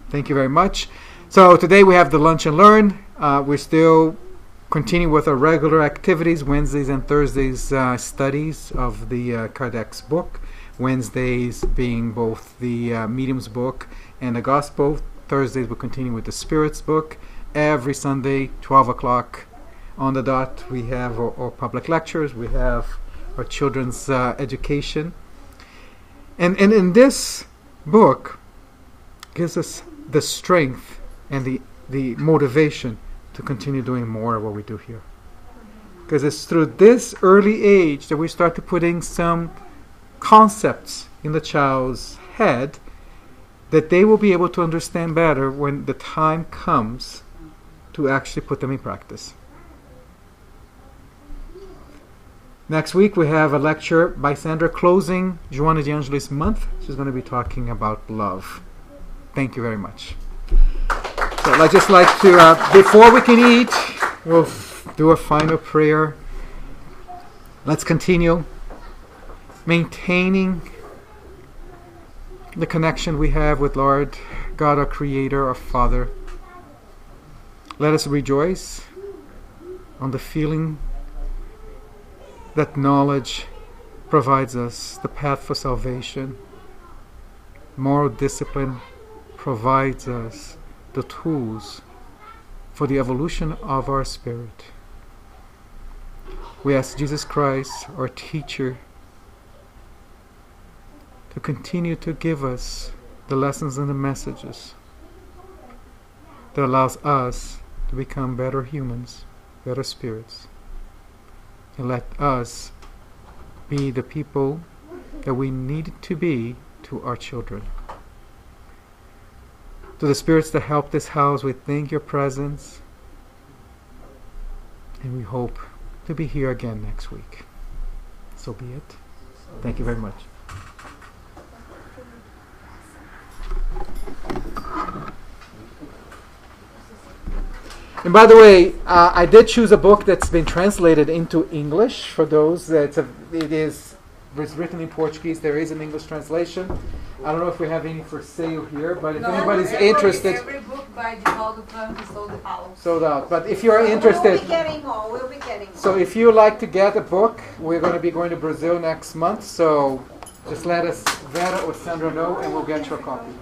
Thank you very much. So today we have the Lunch and Learn. We still continue with our regular activities, Wednesdays and Thursdays studies of the Kardec's book. Wednesdays being both the Medium's book and the Gospel. Thursdays we'll continue with the Spirit's book. Every Sunday, 12 o'clock on the dot, we have our public lectures. We have our children's education. And in this book gives us the strength and the motivation to continue doing more of what we do here. Because it's through this early age that we start to putting some concepts in the child's head that they will be able to understand better when the time comes to actually put them in practice. Next week we have a lecture by Sandra closing Joana de Angelis month. She's going to be talking about love. Thank you very much. So I'd just like to, before we can eat, we'll do a final prayer. Let's continue maintaining the connection we have with Lord God, our Creator, our Father. Let us rejoice on the feeling that knowledge provides us the path for salvation. Moral discipline provides us the tools for the evolution of our spirit. We ask Jesus Christ, our teacher, to continue to give us the lessons and the messages that allows us to become better humans, better spirits, and let us be the people that we need to be to our children. To the spirits that help this house, we thank your presence, and we hope to be here again next week. So be it. Thank you very much. And by the way, I did choose a book that's been translated into English. For those that it's written in Portuguese, there is an English translation. I don't know if we have any for sale here, but if anybody's interested, Every book by Divaldo Franco sold out. sold out. But if you're We'll interested, be getting more. We'll be getting more. so if you like to get a book, we're going to be going to Brazil next month. So just let us, Vera or Sandra know, and we'll get you a copy.